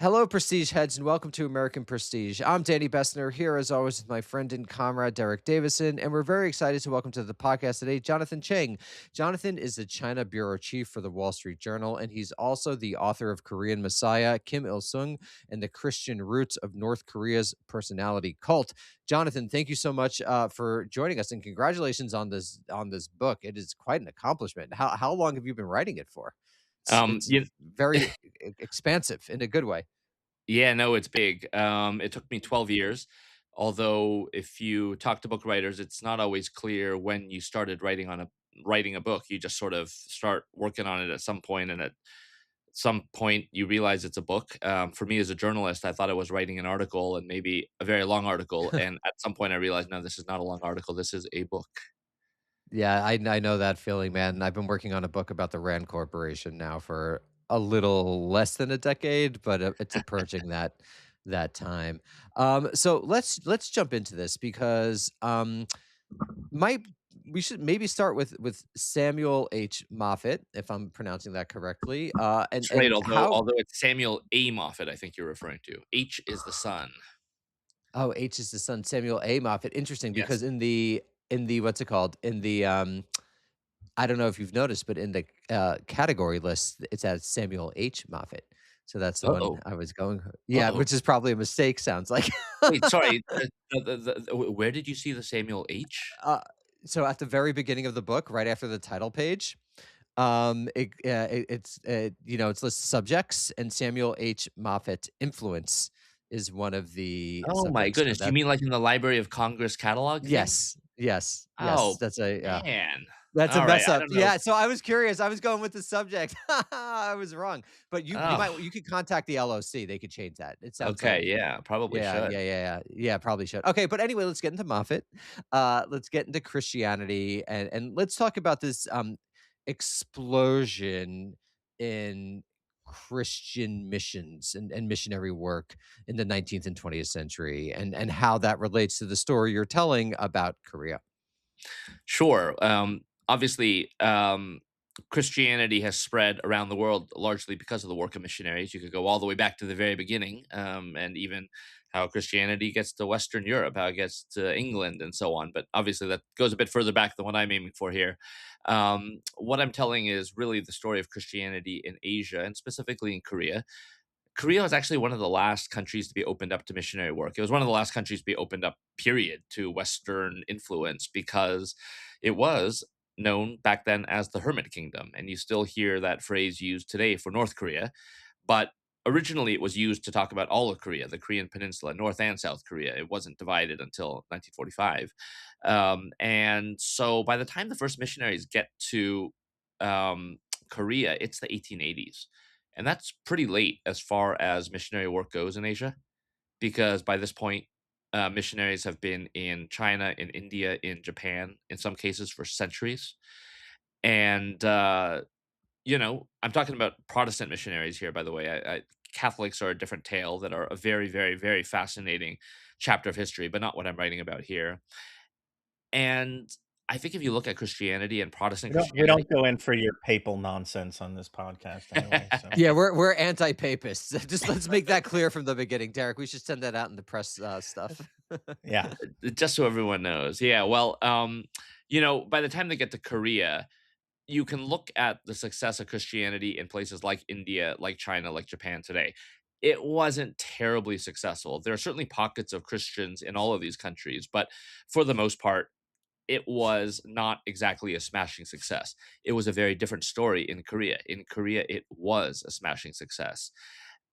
Hello, Prestige heads, and welcome to American Prestige. I'm Danny Bessner, here as always with my friend and comrade Derek Davison, and we're very excited to welcome to the podcast today Jonathan Cheng. Jonathan is the China bureau chief for the Wall Street Journal, and he's also the author of Korean Messiah, Kim Il Sung, and the Christian Roots of North Korea's Personality Cult. Jonathan, thank you so much for joining us, and congratulations on this book. It is quite an accomplishment. How long have you been writing it for? It's You very expansive in a good way. yeah, no, it's big. It took me 12 years, although if you talk to book writers, it's not always clear when you started writing a book. You just sort of start working on it at some point, and at some point you realize it's a book. For me as a journalist, I thought I was writing an article and maybe a very long article, and at some point I realized, no, this is not a long article. This is a book. Yeah, I know that feeling, man. I've been working on a book about the Rand Corporation now for a little less than a decade, but it's approaching that time. So let's jump into this because might we should maybe start with Samuel H. Moffat, if I'm pronouncing that correctly. And That's right. and Although how although it's Samuel A. Moffat, I think you're referring to. H is the son. Oh, H is the son, Samuel A. Moffat. Interesting Yes. because in the what's it called in the I don't know if you've noticed, but in the, category list, it's as Samuel H. Moffat. So that's the one Uh-oh. I was going yeah, Uh-oh. which is probably a mistake, sounds like. Wait, sorry, where did you see the Samuel H? Uh, so at the very beginning of the book, right after the title page, it's listed subjects, and Samuel H. Moffat influence is one of the Oh my subjects. So goodness, you that mean like in the Library of Congress catalog thing? yes, yes, yes, Oh, that's a yeah. man. That's a Alright, mess I up. don't know. Yeah, so I was curious. I was going with the subject. I was wrong. But Oh, you could contact the LOC. They could change that. It sounds okay, like yeah, probably yeah, should. yeah, yeah, yeah. Yeah, probably should. Okay, but anyway, let's get into Moffat. Let's get into Christianity and let's talk about this explosion in Christian missions and missionary work in the 19th and 20th century and how that relates to the story you're telling about Korea. Sure. Obviously, Christianity has spread around the world largely because of the work of missionaries. You could go all the way back to the very beginning, and even how Christianity gets to Western Europe, how it gets to England, and so on. But obviously, that goes a bit further back than what I'm aiming for here. What I'm telling is really the story of Christianity in Asia, and specifically in Korea. Korea was actually one of the last countries to be opened up to missionary work. It was one of the last countries to be opened up, period, to Western influence because it was known back then as the Hermit Kingdom. And you still hear that phrase used today for North Korea. But originally, it was used to talk about all of Korea, the Korean Peninsula, North and South Korea. It wasn't divided until 1945. And so by the time the first missionaries get to um, Korea, it's the 1880s. And that's pretty late as far as missionary work goes in Asia, because by this point, missionaries have been in China, in India, in Japan, in some cases for centuries. And, I'm talking about Protestant missionaries here, by the way. Catholics are a different tale that are a very, very, very fascinating chapter of history, but not what I'm writing about here. And I think if you look at Christianity and Protestant We Christianity, don't go in for your papal nonsense on this podcast anyway, so Yeah, we're anti-papists. Just let's make that clear from the beginning, Derek. We should send that out in the press stuff. yeah. just so everyone knows. Yeah, well, by the time they get to Korea, you can look at the success of Christianity in places like India, like China, like Japan today. It wasn't terribly successful. There are certainly pockets of Christians in all of these countries, but for the most part, it was not exactly a smashing success. It was a very different story in Korea. In Korea, it was a smashing success.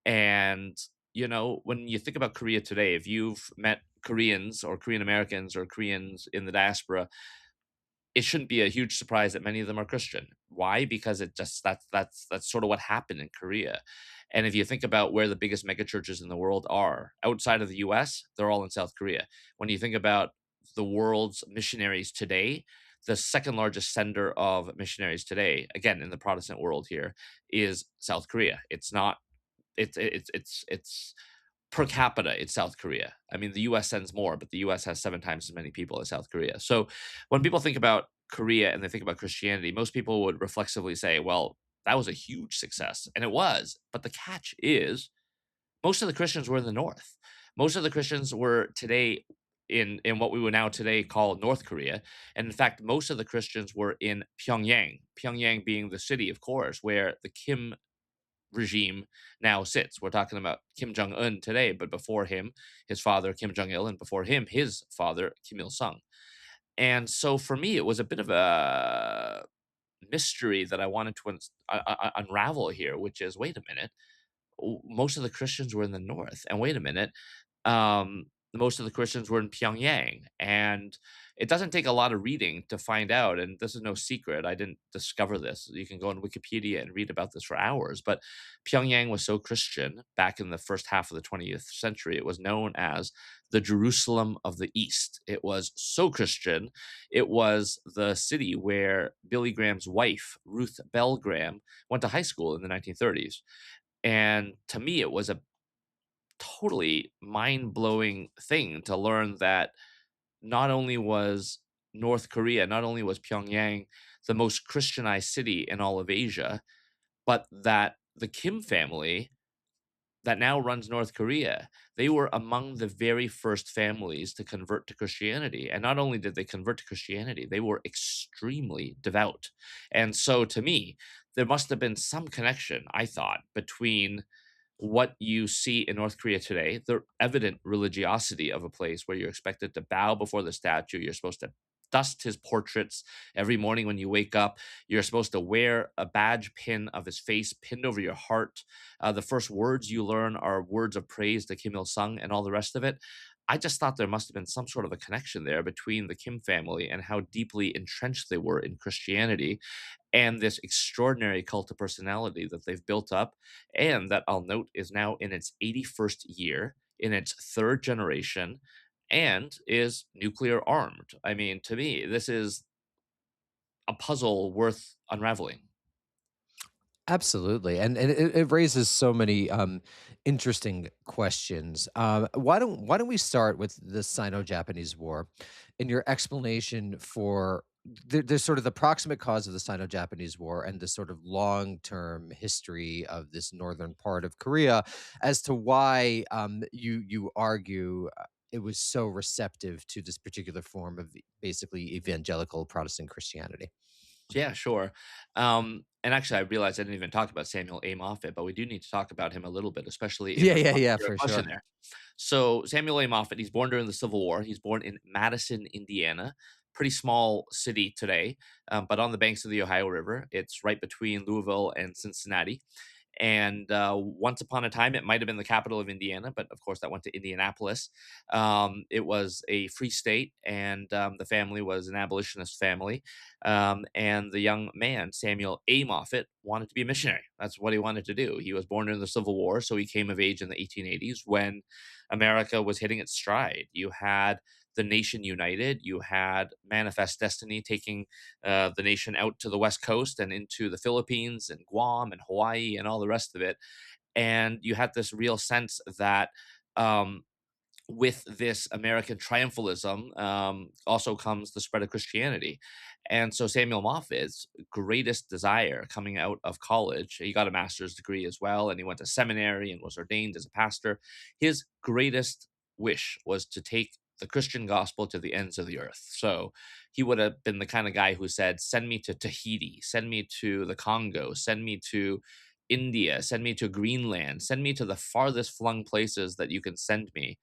And, when you think about Korea today, if you've met Koreans or Korean Americans or Koreans in the diaspora, it shouldn't be a huge surprise that many of them are Christian. Why? Because it just that's sort of what happened in Korea. And if you think about where the biggest megachurches in the world are outside of the US, they're all in South Korea. When you think about the world's missionaries today, the second largest sender of missionaries today, again in the Protestant world here, is South Korea. It's not it's per capita, it's South Korea. I mean, the US sends more, but the US has 7 times as many people as South Korea. So when people think about Korea and they think about Christianity, most people would reflexively say, well, that was a huge success. And it was. But the catch is Most of the Christians were in the north. Most of the Christians were today in what we would now today call North Korea, and in fact, most of the Christians were in Pyongyang. Pyongyang being the city, of course, where the Kim regime now sits. We're talking about Kim Jong Un today, but before him, his father Kim Jong Il, and before him, his father Kim Il Sung. And so for me, it was a bit of a mystery that I wanted to unravel here, which is, wait a minute, most of the Christians were in the north, and wait a minute, um, most of the Christians were in Pyongyang, and it doesn't take a lot of reading to find out. And this is no secret. I didn't discover this. You can go on Wikipedia and read about this for hours. But Pyongyang was so Christian back in the first half of the 20th century. It was known as the Jerusalem of the East. It was so Christian. It was the city where Billy Graham's wife, Ruth Bell Graham, went to high school in the 1930s. And to me, it was a totally mind-blowing thing to learn that not only was North Korea, not only was Pyongyang the most Christianized city in all of Asia, but that the Kim family that now runs North Korea, they were among the very first families to convert to Christianity. And not only did they convert to Christianity, they were extremely devout. And so to me, there must have been some connection, I thought, between what you see in North Korea today, the evident religiosity of a place where you're expected to bow before the statue, you're supposed to dust his portraits every morning when you wake up, you're supposed to wear a badge pin of his face pinned over your heart. The first words you learn are words of praise to Kim Il sung and all the rest of it. I just thought there must have been some sort of a connection there between the Kim family and how deeply entrenched they were in Christianity, and this extraordinary cult of personality that they've built up, and that I'll note is now in its 81st year, in its third generation, and is nuclear armed. I mean, to me, this is a puzzle worth unraveling. Absolutely, and it raises so many interesting questions. Why don't we start with the Sino-Japanese War, and your explanation for the sort of the proximate cause of the Sino-Japanese War and the sort of long-term history of this northern part of Korea, as to why you argue it was so receptive to this particular form of basically evangelical Protestant Christianity. Yeah, sure. And actually, I realized I didn't even talk about Samuel A. Moffat, but we do need to talk about him a little bit, especially in Yeah, yeah, response yeah, to your for question sure. there. So, Samuel A. Moffat, he's born during the Civil War. He's born in Madison, Indiana, pretty small city today, but on the banks of the Ohio River. It's right between Louisville and Cincinnati. And once upon a time, it might have been the capital of Indiana, but of course, that went to Indianapolis. It was a free state, and the family was an abolitionist family. And the young man, Samuel A. Moffat, wanted to be a missionary. That's what he wanted to do. He was born during the Civil War, so he came of age in the 1880s when America was hitting its stride. You had the nation united. You had Manifest Destiny taking the nation out to the West Coast and into the Philippines and Guam and Hawaii and all the rest of it. And you had this real sense that um, with this American triumphalism also comes the spread of Christianity. And so Samuel Moffat's greatest desire coming out of college, he got a master's degree as well, and he went to seminary and was ordained as a pastor. His greatest wish was to take the Christian gospel to the ends of the earth. So he would have been the kind of guy who said, send me to Tahiti, send me to the Congo, send me to India, send me to Greenland, send me to the farthest flung places that you can send me.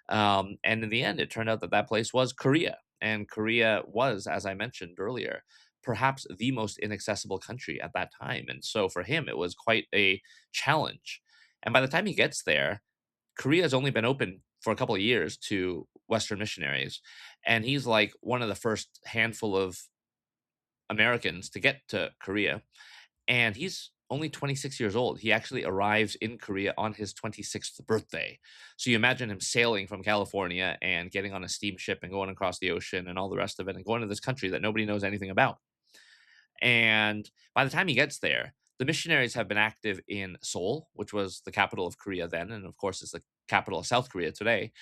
And in the end, it turned out that that place was Korea. And Korea was, as I mentioned earlier, perhaps the most inaccessible country at that time. And so for him, it was quite a challenge. And by the time he gets there, Korea has only been open for a couple of years to Western missionaries. And he's like one of the first handful of Americans to get to Korea, and he's only 26 years old. He actually arrives in Korea on his 26th birthday. So you imagine him sailing from California and getting on a steamship and going across the ocean and all the rest of it and going to this country that nobody knows anything about. And by the time he gets there, the missionaries have been active in Seoul, which was the capital of Korea then, and of course is the capital of South Korea today.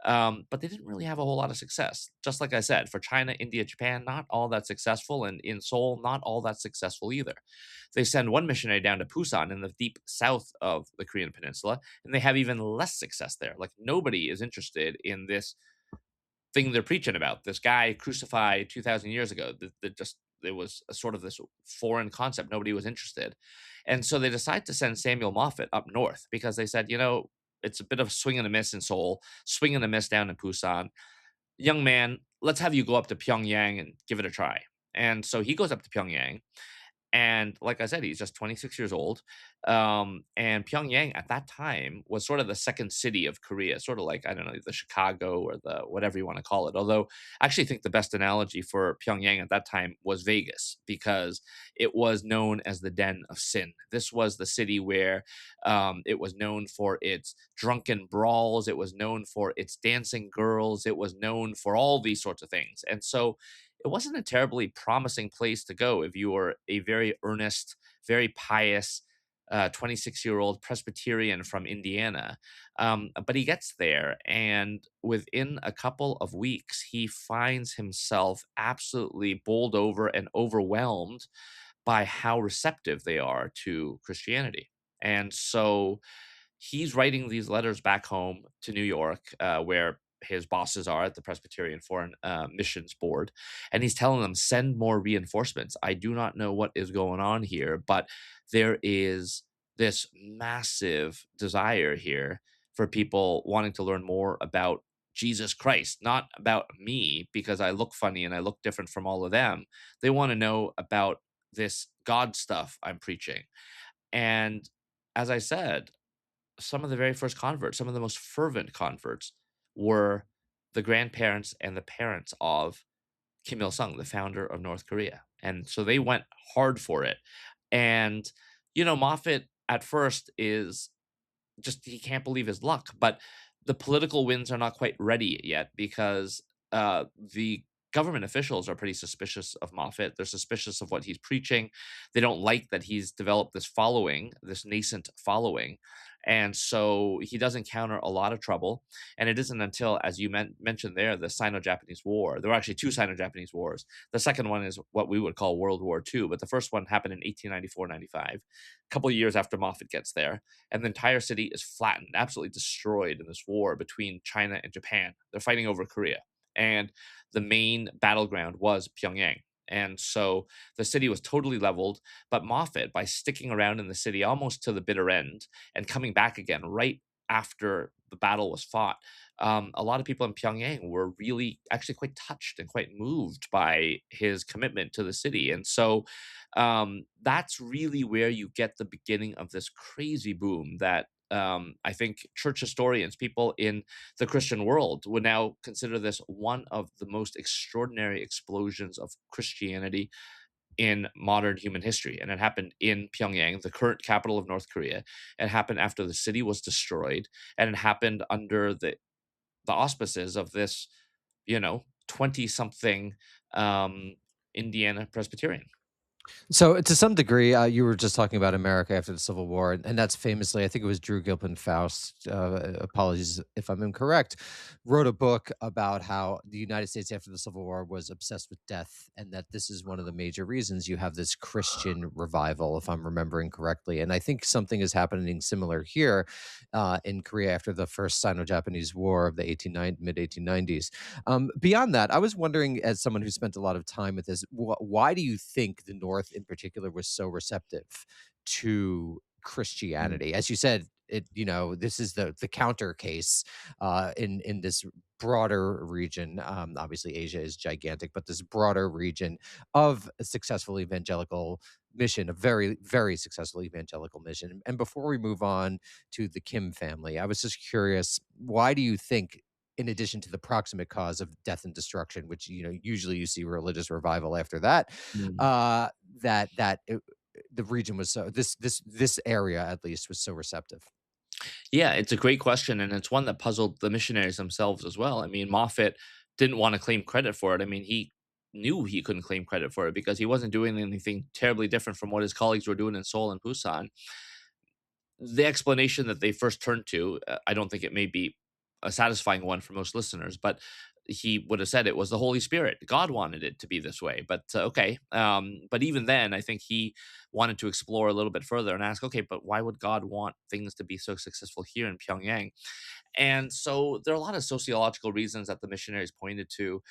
But they didn't really have a whole lot of success. Just like I said, for China, India, Japan, not all that successful, and in Seoul, not all that successful either. They send one missionary down to Busan in the deep south of the Korean Peninsula, and they have even less success there. Like nobody is interested in this thing they're preaching about. This guy crucified 2,000 years ago. That just it was a sort of this foreign concept. Nobody was interested, and so they decide to send Samuel Moffat up north because they said, it's a bit of a swing and a miss in Seoul, swing and a miss down in Busan. Young man, let's have you go up to Pyongyang and give it a try. And so he goes up to Pyongyang, and like I said, he's just 26 years old. And Pyongyang at that time was sort of the second city of Korea, sort of like, I don't know, the Chicago or the whatever you want to call it. Although I actually think the best analogy for Pyongyang at that time was Vegas because it was known as the den of sin. This was the city where it was known for its drunken brawls, it was known for its dancing girls, it was known for all these sorts of things. And so it wasn't a terribly promising place to go if you were a very earnest, very pious 26-year-old Presbyterian from Indiana. But he gets there, and within a couple of weeks, he finds himself absolutely bowled over and overwhelmed by how receptive they are to Christianity. And so he's writing these letters back home to New York, where his bosses are at the Presbyterian Foreign Missions Board, and he's telling them, "Send more reinforcements. I do not know what is going on here, but there is this massive desire here for people wanting to learn more about Jesus Christ, not about me because I look funny and I look different from all of them. They want to know about this God stuff I'm preaching." And as I said, some of the very first converts, some of the most fervent converts, were the grandparents and the parents of Kim Il sung, the founder of North Korea. And so they went hard for it. And, Moffat at first is just, he can't believe his luck, but the political winds are not quite ready yet because the government officials are pretty suspicious of Moffat. They're suspicious of what he's preaching. They don't like that he's developed this following, this nascent following. And so he does encounter a lot of trouble. And it isn't until, as you mentioned there, the Sino-Japanese War. There were actually two Sino-Japanese wars. The second one is what we would call World War II, but the first one happened in 1894-95, a couple of years after Moffat gets there. And the entire city is flattened, absolutely destroyed in this war between China and Japan. They're fighting over Korea. And the main battleground was Pyongyang. And so the city was totally leveled. But Moffat, by sticking around in the city almost to the bitter end and coming back again right after the battle was fought, a lot of people in Pyongyang were really actually quite touched and quite moved by his commitment to the city. And so that's really where you get the beginning of this crazy boom that I think church historians, people in the Christian world, would now consider this one of the most extraordinary explosions of Christianity in modern human history. And it happened in Pyongyang, the current capital of North Korea. It happened after the city was destroyed, and it happened under the auspices of this, 20 something Indiana Presbyterian. So, to some degree, you were just talking about America after the Civil War, and that's famously, I think it was Drew Gilpin Faust. Apologies if I'm incorrect. Wrote a book about how the United States after the Civil War was obsessed with death, and that this is one of the major reasons you have this Christian revival, if I'm remembering correctly. And I think something is happening similar here in Korea after the first Sino-Japanese War of the mid 1890s. Beyond that, I was wondering, as someone who spent a lot of time with this, why do you think the North in particular was so receptive to Christianity? As you said, this is the counter case in this broader region. Obviously, Asia is gigantic, but this broader region of a successful evangelical mission, a very, very successful evangelical mission. And before we move on to the Kim family, I was just curious, why do you think, in addition to the proximate cause of death and destruction, which usually you see religious revival after that, Mm. uh, the region was so this area at least was so receptive. Yeah, it's a great question, and it's one that puzzled the missionaries themselves as well. I mean, Moffat didn't want to claim credit for it. I mean, he knew he couldn't claim credit for it because he wasn't doing anything terribly different from what his colleagues were doing in Seoul and Busan. The explanation that they first turned to, I don't think it may be a satisfying one for most listeners, but he would have said it was the Holy Spirit. God wanted it to be this way. But okay. But even then, I think he wanted to explore a little bit further and ask, okay, but why would God want things to be so successful here in Pyongyang? And so there are a lot of sociological reasons that the missionaries pointed to.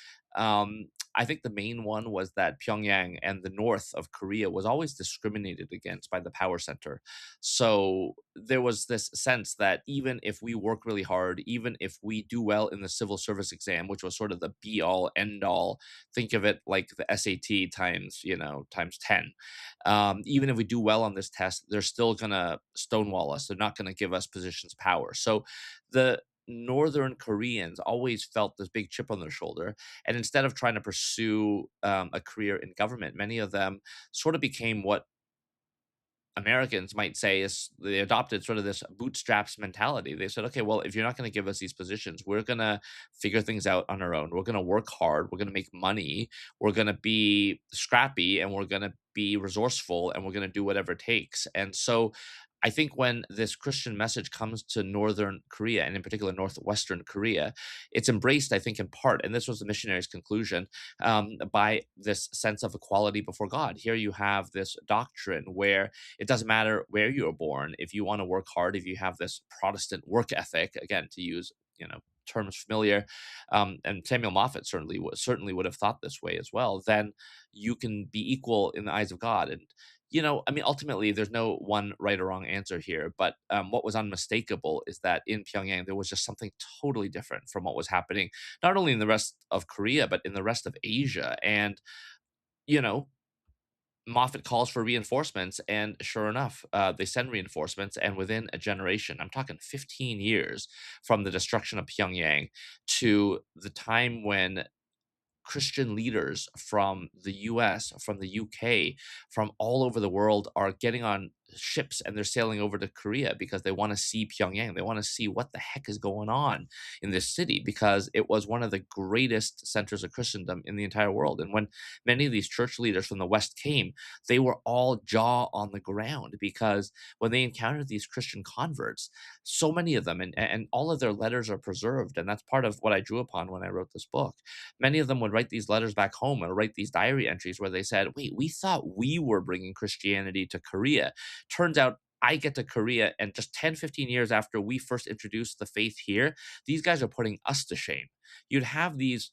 I think the main one was that Pyongyang and the north of Korea was always discriminated against by the power center. So there was this sense that even if we work really hard, even if we do well in the civil service exam, which was sort of the be all end all, think of it like the SAT times, times 10. Even if we do well on this test, they're still going to stonewall us. They're not going to give us positions of power. So the Northern Koreans always felt this big chip on their shoulder. And instead of trying to pursue a career in government, many of them sort of became what Americans might say is they adopted sort of this bootstraps mentality. They said, okay, well, if you're not going to give us these positions, we're going to figure things out on our own. We're going to work hard. We're going to make money. We're going to be scrappy and we're going to be resourceful and we're going to do whatever it takes. And so I think when this Christian message comes to Northern Korea and in particular Northwestern Korea, it's embraced, I think, in part, and this was the missionaries' conclusion, by this sense of equality before God. Here you have this doctrine where it doesn't matter where you were born. If you want to work hard, if you have this Protestant work ethic, again, to use, terms familiar, and Samuel Moffat certainly would have thought this way as well, then you can be equal in the eyes of God. And I mean, ultimately, there's no one right or wrong answer here. But what was unmistakable is that in Pyongyang, there was just something totally different from what was happening, not only in the rest of Korea, but in the rest of Asia. And, you know, Moffat calls for reinforcements, and sure enough, they send reinforcements. And within a generation, I'm talking 15 years from the destruction of Pyongyang to the time when Christian leaders from the US, from the UK, from all over the world are getting on ships and they're sailing over to Korea because they want to see Pyongyang. They want to see what the heck is going on in this city because it was one of the greatest centers of Christendom in the entire world. And when many of these church leaders from the West came, they were all jaw on the ground because when they encountered these Christian converts, so many of them, and all of their letters are preserved. And that's part of what I drew upon when I wrote this book. Many of them would write these letters back home or write these diary entries where they said, wait, we thought we were bringing Christianity to Korea. Turns out I get to Korea, and just 10, 15 years after we first introduced the faith here, these guys are putting us to shame. You'd have these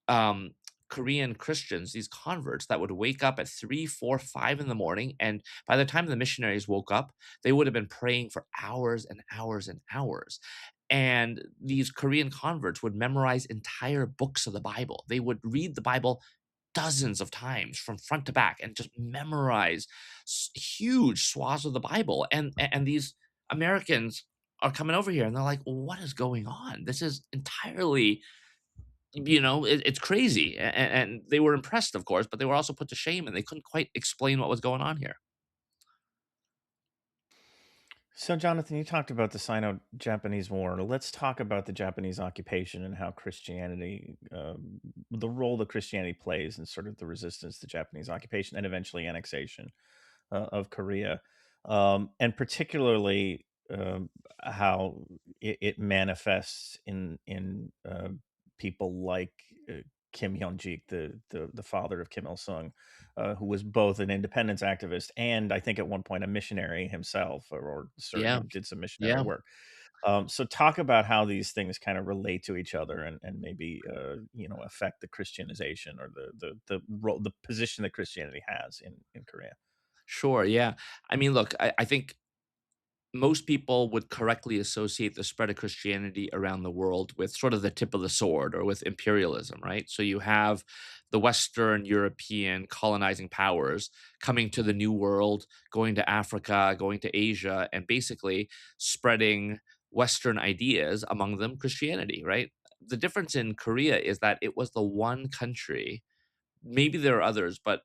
um, Korean Christians, these converts that would wake up at 3, 4, 5 in the morning. And by the time the missionaries woke up, they would have been praying for hours and hours and hours. And these Korean converts would memorize entire books of the Bible. They would read the Bible dozens of times from front to back and just memorize huge swaths of the Bible. And these Americans are coming over here and they're like, what is going on? This is entirely, it's crazy. And they were impressed, of course, but they were also put to shame and they couldn't quite explain what was going on here. So, Jonathan, you talked about the Sino-Japanese War. Let's talk about the Japanese occupation and how Christianity, the role that Christianity plays in sort of the resistance to Japanese occupation and eventually annexation of Korea, and particularly how it manifests in people like Kim Hyun-jik, the father of Kim Il Sung, who was both an independence activist and I think at one point a missionary himself, or Yeah. certainly did some missionary Yeah. work. So talk about how these things kind of relate to each other and maybe affect the Christianization or the role, the position that Christianity has in Korea. Sure. Yeah. I mean, look, I think most people would correctly associate the spread of Christianity around the world with sort of the tip of the sword or with imperialism, right? So you have the Western European colonizing powers coming to the New World, going to Africa, going to Asia, and basically spreading Western ideas, among them Christianity, right? The difference in Korea is that it was the one country, maybe there are others, but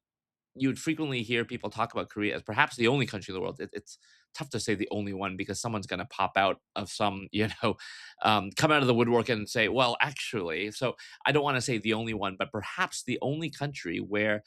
you would frequently hear people talk about Korea as perhaps the only country in the world. It's tough to say the only one because someone's going to pop out of some, come out of the woodwork and say, well, actually. So I don't want to say the only one, but perhaps the only country where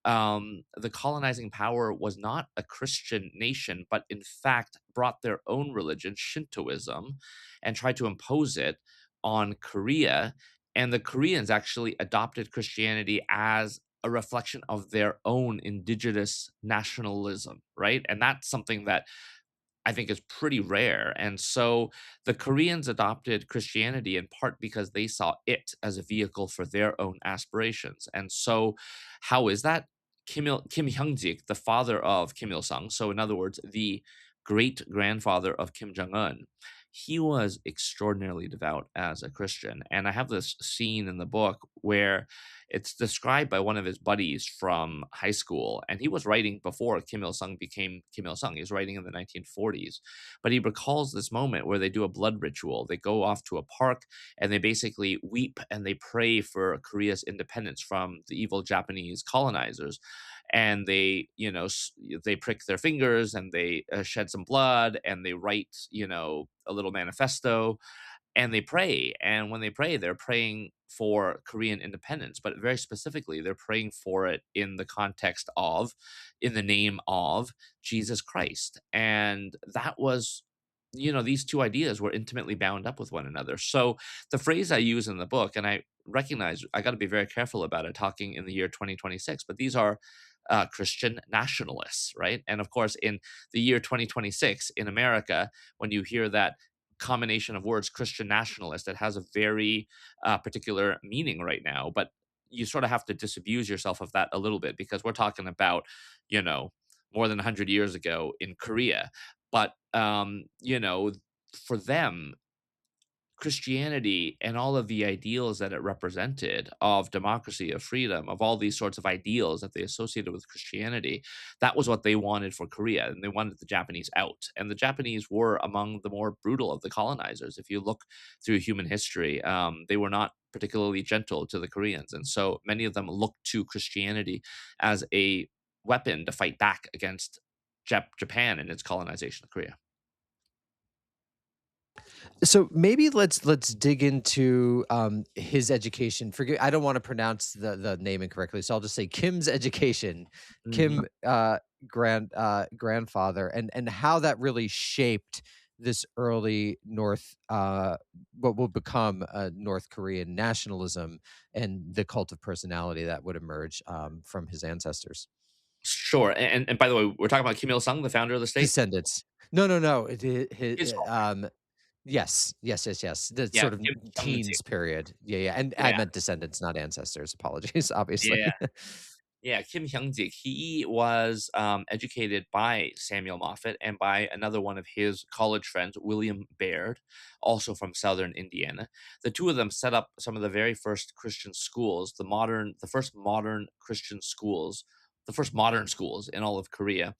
the colonizing power was not a Christian nation, but in fact brought their own religion, Shintoism, and tried to impose it on Korea, and the Koreans actually adopted Christianity as a reflection of their own indigenous nationalism, right? And that's something that I think is pretty rare. And so the Koreans adopted Christianity in part because they saw it as a vehicle for their own aspirations. And so, how is that? Kim Hyung-sik, the father of Kim Il Sung, so in other words, the great grandfather of Kim Jong Un, he was extraordinarily devout as a Christian. And I have this scene in the book where it's described by one of his buddies from high school, and he was writing before Kim Il Sung became Kim Il Sung. He was writing in the 1940s, but he recalls this moment where they do a blood ritual. They go off to a park and they basically weep and they pray for Korea's independence from the evil Japanese colonizers. And they, they prick their fingers and they shed some blood and they write, a little manifesto and they pray. And when they pray, they're praying for Korean independence, but very specifically, they're praying for it in the context of, in the name of Jesus Christ. And that was, these two ideas were intimately bound up with one another. So the phrase I use in the book, and I recognize I got to be very careful about it talking in the year 2026, but these are Christian nationalists, right? And of course, in the year 2026 in America, when you hear that combination of words, Christian nationalist, that has a very particular meaning right now. But you sort of have to disabuse yourself of that a little bit because we're talking about, you know, more than 100 years ago in Korea. But, for them, Christianity and all of the ideals that it represented of democracy, of freedom, of all these sorts of ideals that they associated with Christianity, that was what they wanted for Korea. And they wanted the Japanese out. And the Japanese were among the more brutal of the colonizers. If you look through human history, they were not particularly gentle to the Koreans. And so many of them looked to Christianity as a weapon to fight back against Japan and its colonization of Korea. So maybe let's dig into his education. Forget I don't want to pronounce the name incorrectly, so I'll just say Kim's education, Mhm. Kim grandfather, and how that really shaped this early what will become North Korean nationalism and the cult of personality that would emerge from his ancestors. Sure. And by the way, we're talking about Kim Il Sung, the founder of the state? Descendants. No, no, no. His Yes, yes, yes, yes. The Yeah, sort of Kim Jong-un. teens period. Yeah, yeah, and I Yeah, meant descendants, not ancestors. Apologies, obviously. yeah, yeah. Kim Hyung-sik, he was educated by Samuel Moffat and by another one of his college friends, William Baird, also from Southern Indiana. The two of them set up some of the very first Christian schools, the first modern Christian schools, the first modern schools in all of Korea.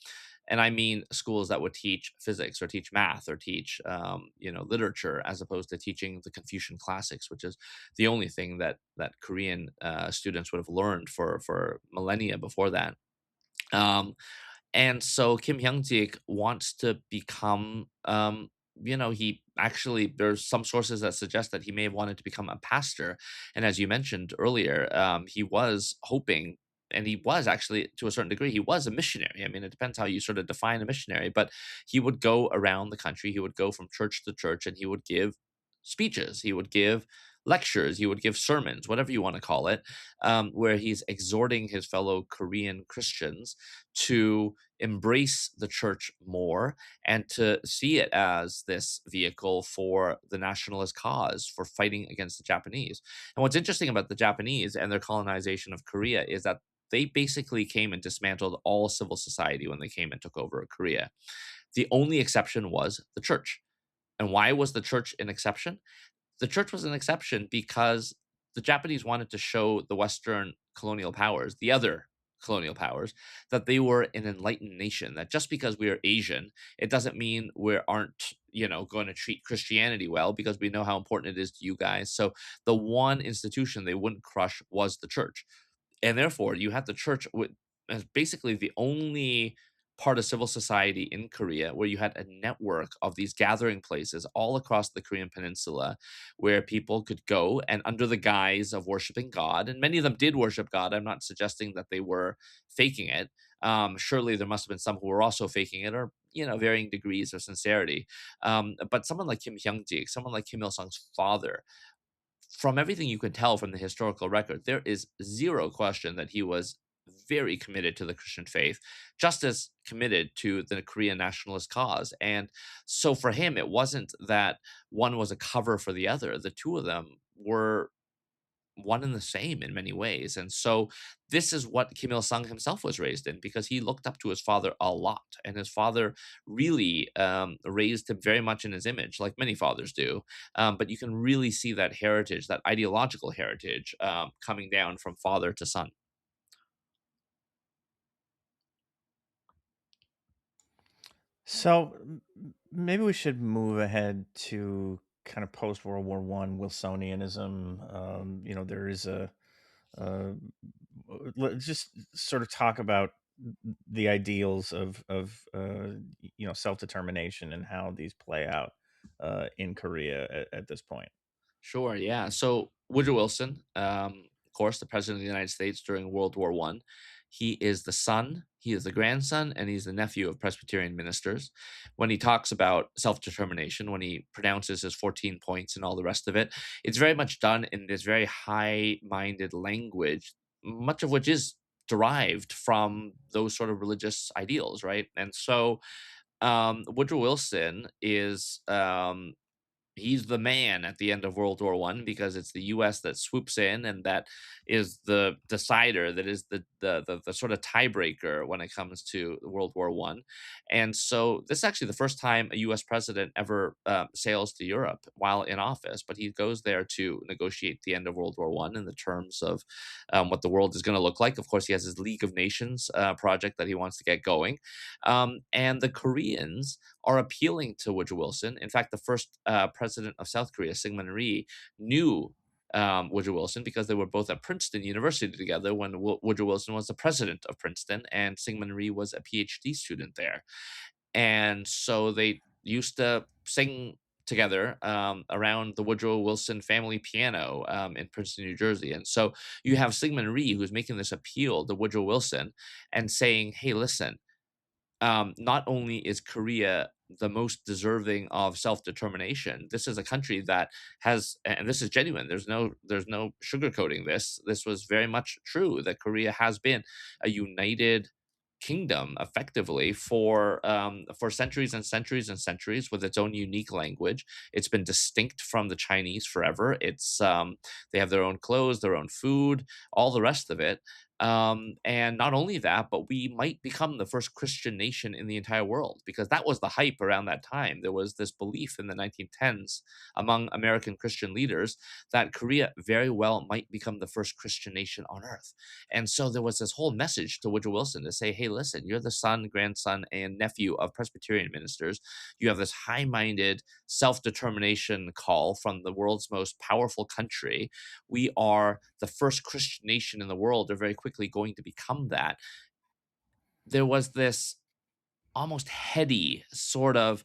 And I mean schools that would teach physics or teach math or teach, literature, as opposed to teaching the Confucian classics, which is the only thing that Korean students would have learned for millennia before that. Um, and so Kim Hyung-sik wants to become, he actually, there's some sources that suggest that he may have wanted to become a pastor. And as you mentioned earlier, he was hoping, and he was actually, to a certain degree, he was a missionary. I mean, it depends how you sort of define a missionary, but he would go around the country. He would go from church to church and he would give speeches. He would give lectures. He would give sermons, whatever you want to call it, where he's exhorting his fellow Korean Christians to embrace the church more and to see it as this vehicle for the nationalist cause for fighting against the Japanese. And what's interesting about the Japanese and their colonization of Korea is that they basically came and dismantled all civil society when they came and took over Korea. The only exception was the church. And why was the church an exception? The church was an exception because the Japanese wanted to show the Western colonial powers, the other colonial powers, that they were an enlightened nation. That just because we are Asian, it doesn't mean we aren't, going to treat Christianity well because we know how important it is to you guys. So the one institution they wouldn't crush was the church, and therefore you had the church with as basically the only part of civil society in Korea where you had a network of these gathering places all across the Korean peninsula where people could go and under the guise of worshiping God, and many of them did worship God. I'm not suggesting that they were faking it. Surely there must have been some who were also faking it, or varying degrees of sincerity. But someone like Kim Hyung-jik, someone like Kim Il Sung's father, from everything you can tell from the historical record, there is zero question that he was very committed to the Christian faith, just as committed to the Korean nationalist cause. And so for him, it wasn't that one was a cover for the other. The two of them were one and the same in many ways. And so this is what Kim Il Sung himself was raised in, because he looked up to his father a lot. And his father really raised him very much in his image, like many fathers do. But you can really see that heritage, that ideological heritage, coming down from father to son. So maybe we should move ahead to kind of post World War One Wilsonianism. There is uh, let's just sort of talk about the ideals of self determination and how these play out in Korea at this point. Sure, yeah. So Woodrow Wilson, of course, the president of the United States during World War One, he is the son, he is the grandson, and he's the nephew of Presbyterian ministers. When he talks about self determination, when he pronounces his 14 points and all the rest of it, it's very much done in this very high minded language, much of which is derived from those sort of religious ideals, right? And so Woodrow Wilson is he's the man at the end of World War One, because it's the U.S. that swoops in and that is the decider, that is the sort of tiebreaker when it comes to World War One. And so this is actually the first time a U.S. president ever sails to Europe while in office, but he goes there to negotiate the end of World War One in the terms of what the world is going to look like. Of course, he has his League of Nations project that he wants to get going, and the Koreans are appealing to Woodrow Wilson. In fact, the first president of South Korea, Syngman Rhee, knew Woodrow Wilson because they were both at Princeton University together when Woodrow Wilson was the president of Princeton and Syngman Rhee was a PhD student there. And so they used to sing together around the Woodrow Wilson family piano in Princeton, New Jersey. And so you have Syngman Rhee, who's making this appeal to Woodrow Wilson and saying, hey, listen, not only is Korea the most deserving of self-determination, this is a country that has, and this is genuine. There's no sugarcoating this. This was very much true that Korea has been a united kingdom effectively for centuries and centuries and centuries with its own unique language. It's been distinct from the Chinese forever. They have their own clothes, their own food, all the rest of it. And not only that, but we might become the first Christian nation in the entire world, because that was the hype around that time. There was this belief in the 1910s among American Christian leaders that Korea very well might become the first Christian nation on earth. And so there was this whole message to Woodrow Wilson to say, hey, listen, you're the son, grandson, and nephew of Presbyterian ministers. You have this high minded self determination call from the world's most powerful country. We are the first Christian nation in the world. They're very quickly going to become that. There was this almost heady sort of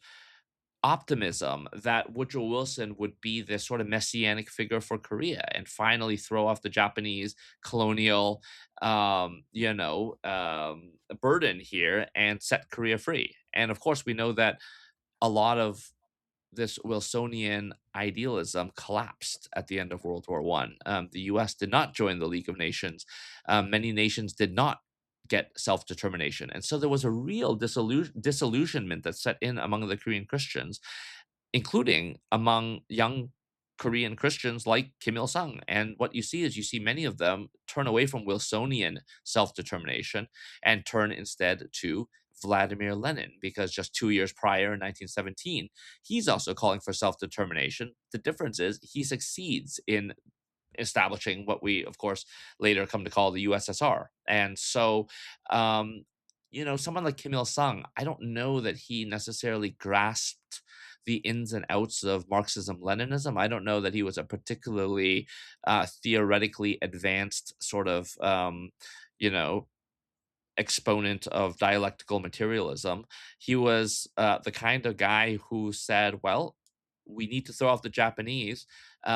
optimism that Woodrow Wilson would be this sort of messianic figure for Korea and finally throw off the Japanese colonial, burden here and set Korea free. And of course, we know that a lot of this Wilsonian idealism collapsed at the end of World War One. The U.S. did not join the League of Nations. Many nations did not get self determination, and so there was a real disillusionment that set in among the Korean Christians, including among young Korean Christians like Kim Il Sung. And what you see is you see many of them turn away from Wilsonian self determination and turn instead to Vladimir Lenin, because just 2 years prior in 1917, he's also calling for self determination. The difference is he succeeds in establishing what we, of course, later come to call the USSR. And so, someone like Kim Il Sung, I don't know that he necessarily grasped the ins and outs of Marxism Leninism. I don't know that he was a particularly theoretically advanced sort of, you know, exponent of dialectical materialism. He was the kind of guy who said, well, we need to throw out the Japanese.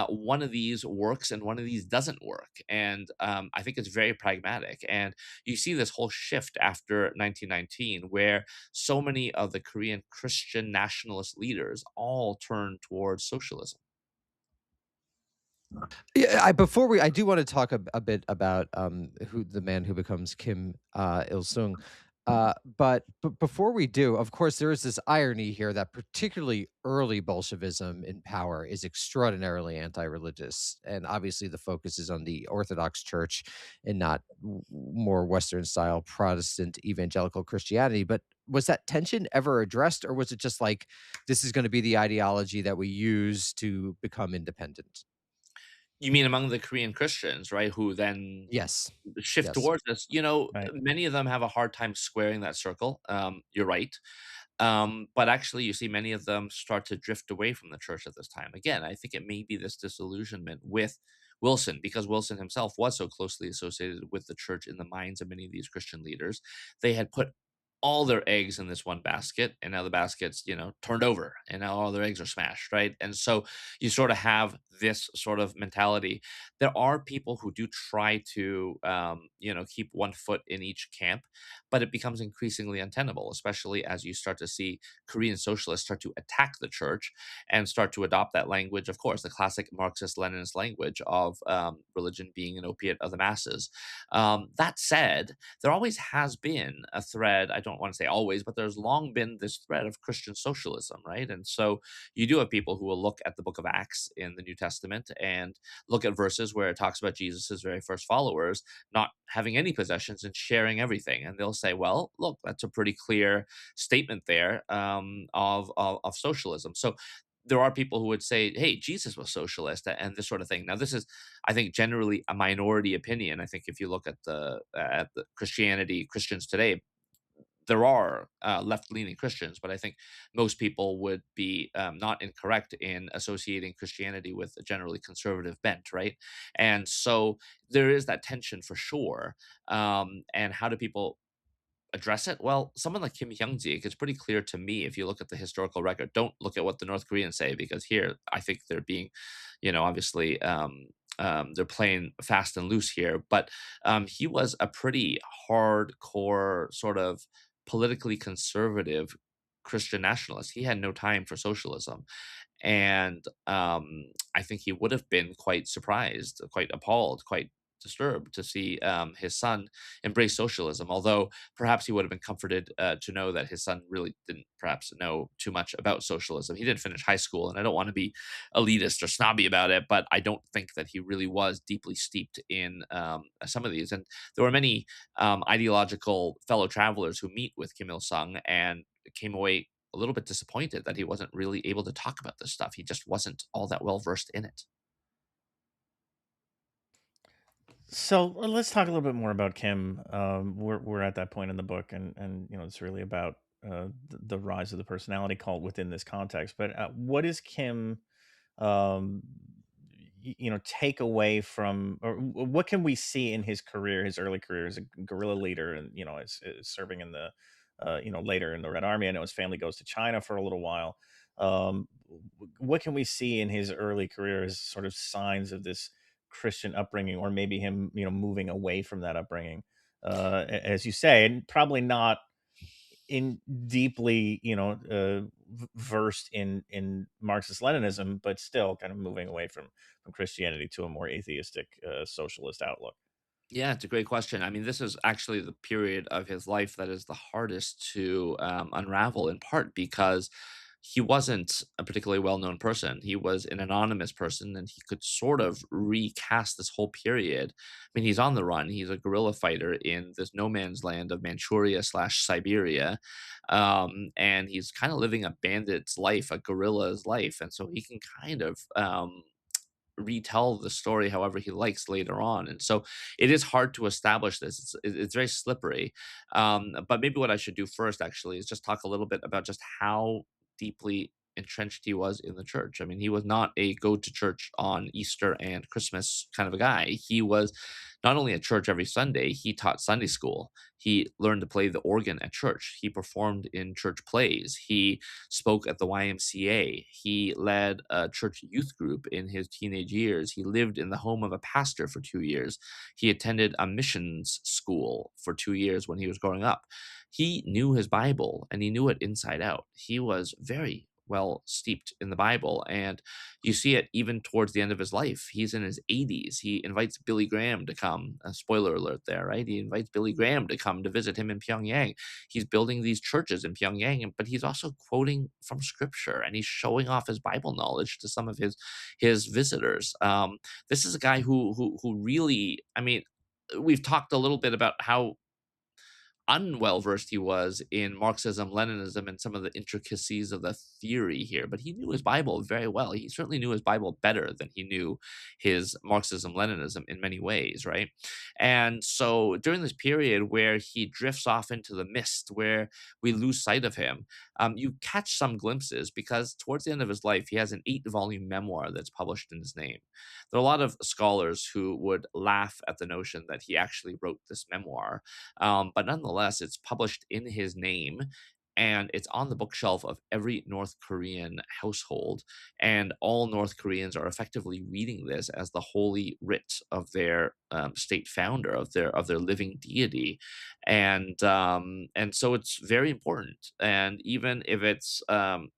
One of these works and one of these doesn't work. And I think it's very pragmatic. And you see this whole shift after 1919, where so many of the Korean Christian nationalist leaders all turned towards socialism. Yeah, I do want to talk a bit about who the man who becomes Kim Il Sung. But before we do, of course, there is this irony here that particularly early Bolshevism in power is extraordinarily anti-religious, and obviously the focus is on the Orthodox Church and not more Western style Protestant evangelical Christianity. But was that tension ever addressed, or was it just like this is going to be the ideology that we use to become independent? You mean among the Korean Christians, right? Who then Yes. shift Yes. towards this. You know, Right. many of them have a hard time squaring that circle. You're right. But actually, you see many of them start to drift away from the church at this time. Again, I think it may be this disillusionment with Wilson, because Wilson himself was so closely associated with the church in the minds of many of these Christian leaders. They had put all their eggs in this one basket, and now the basket's, turned over, and now all their eggs are smashed, right? And so you sort of have this sort of mentality. There are people who do try to, keep one foot in each camp, but it becomes increasingly untenable, especially as you start to see Korean socialists start to attack the church and start to adopt that language, of course, the classic Marxist-Leninist language of religion being an opiate of the masses. That said, there always has been a thread. I don't want to say always, but there's long been this thread of Christian socialism, right? And so you do have people who will look at the book of Acts in the New Testament and look at verses where it talks about Jesus's very first followers not having any possessions and sharing everything. And they'll say, well, look, that's a pretty clear statement there of socialism. So there are people who would say, hey, Jesus was socialist and this sort of thing. Now, this is, I think, generally a minority opinion. I think if you look at the Christians today, there are left-leaning Christians, but I think most people would be not incorrect in associating Christianity with a generally conservative bent, right? And so there is that tension for sure. And how do people address it? Well, someone like Kim Hyung-sik, it's pretty clear to me if you look at the historical record. Don't look at what the North Koreans say, because here I think they're being, obviously they're playing fast and loose here. But he was a pretty hardcore sort of politically conservative Christian nationalist. He had no time for socialism. And I think he would have been quite surprised, quite appalled, quite disturbed to see his son embrace socialism. Although perhaps he would have been comforted to know that his son really didn't perhaps know too much about socialism. He didn't finish high school, and I don't want to be elitist or snobby about it, but I don't think that he really was deeply steeped in some of these. And there were many ideological fellow travelers who meet with Kim Il Sung and came away a little bit disappointed that he wasn't really able to talk about this stuff. He just wasn't all that well versed in it. So let's talk a little bit more about Kim. We're at that point in the book, and it's really about the rise of the personality cult within this context. But what is Kim? Um, take away from, or what can we see in his career, his early career as a guerrilla leader, and as serving in the, later in the Red Army. I know his family goes to China for a little while. What can we see in his early career as sort of signs of this Christian upbringing, or maybe him, moving away from that upbringing, as you say, and probably not in deeply, versed in Marxist Leninism, but still kind of moving away from Christianity to a more atheistic, socialist outlook. Yeah, it's a great question. I mean, this is actually the period of his life that is the hardest to unravel, in part because he wasn't a particularly well known person. He was an anonymous person, and he could sort of recast this whole period. I mean, he's on the run. He's a guerrilla fighter in this no man's land of Manchuria slash Siberia. And he's kind of living a bandit's life, a guerrilla's life. And so he can kind of retell the story however he likes later on. And so it is hard to establish this. It's very slippery. But maybe what I should do first actually is just talk a little bit about just how deeply entrenched he was in the church. I mean, he was not a go to church on Easter and Christmas kind of a guy. He was not only at church every Sunday, he taught Sunday school. He learned to play the organ at church. He performed in church plays. He spoke at the YMCA. He led a church youth group in his teenage years. He lived in the home of a pastor for 2 years. He attended a missions school for 2 years when he was growing up. He knew his Bible and he knew it inside out. He was very well steeped in the Bible. And you see it even towards the end of his life. He's in his 80s. He invites Billy Graham to come. A spoiler alert there, right? He invites Billy Graham to come to visit him in Pyongyang. He's building these churches in Pyongyang, but he's also quoting from scripture and he's showing off his Bible knowledge to some of his visitors. This is a guy who really, I mean, we've talked a little bit about how unwell versed he was in Marxism, Leninism, and some of the intricacies of the theory here, but he knew his Bible very well. He certainly knew his Bible better than he knew his Marxism, Leninism in many ways, right? And so during this period where he drifts off into the mist, where we lose sight of him, you catch some glimpses because towards the end of his life, he has an 8-volume memoir that's published in his name. There are a lot of scholars who would laugh at the notion that he actually wrote this memoir, but nonetheless, it's published in his name and it's on the bookshelf of every North Korean household. And all North Koreans are effectively reading this as the holy writ of their state founder, of their living deity. And so it's very important. And even if it's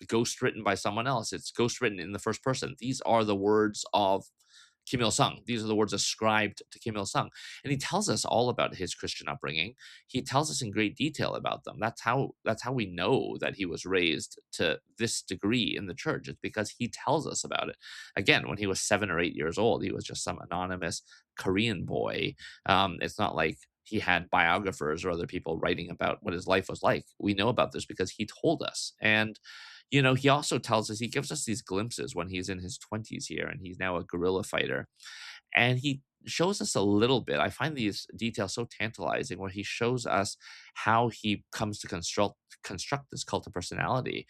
ghost written by someone else, it's ghost written in the first person. These are the words of Kim Il Sung. These are the words ascribed to Kim Il Sung. And he tells us all about his Christian upbringing. He tells us in great detail about them. That's how we know that he was raised to this degree in the church. It's because he tells us about it. Again, when he was 7 or 8 years old, he was just some anonymous Korean boy. It's not like he had biographers or other people writing about what his life was like. We know about this because he told us. And he also tells us, he gives us these glimpses when he's in his 20s here and he's now a guerrilla fighter. And he shows us a little bit. I find these details so tantalizing where he shows us how he comes to construct this cult of personality.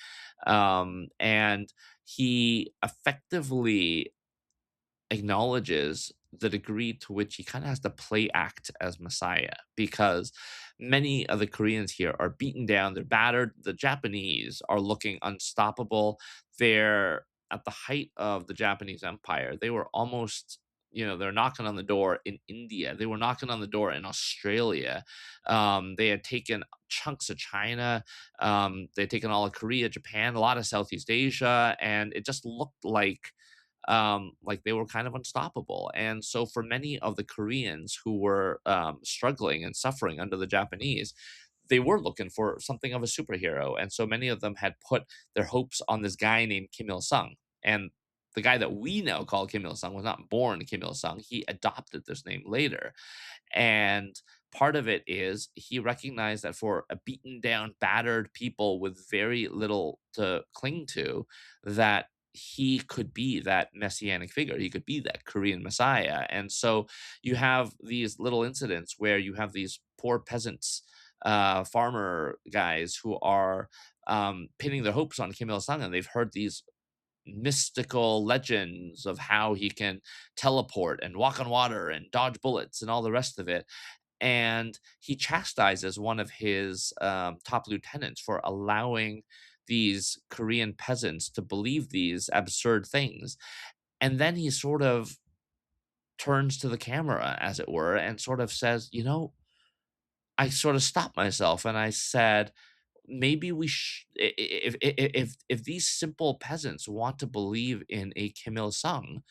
And he effectively acknowledges the degree to which he kind of has to play act as Messiah because many of the Koreans here are beaten down, they're battered. The Japanese are looking unstoppable. They're at the height of the Japanese Empire. They were almost, they're knocking on the door in India. They were knocking on the door in Australia. They had taken chunks of China. They'd taken all of Korea, Japan, a lot of Southeast Asia, and it just looked like they were kind of unstoppable. And so for many of the Koreans who were struggling and suffering under the Japanese, they were looking for something of a superhero. And so many of them had put their hopes on this guy named Kim Il Sung. And the guy that we now call Kim Il Sung was not born Kim Il Sung. He adopted this name later. And part of it is he recognized that for a beaten down, battered people with very little to cling to, that he could be that messianic figure. He could be that Korean Messiah. And so you have these little incidents where you have these poor peasants, farmer guys who are pinning their hopes on Kim Il Sung, and they've heard these mystical legends of how he can teleport and walk on water and dodge bullets and all the rest of it. And he chastises one of his top lieutenants for allowing these Korean peasants to believe these absurd things. And then he sort of turns to the camera, as it were, and sort of says, I sort of stopped myself and I said, maybe if these simple peasants want to believe in a Kim Il Sung,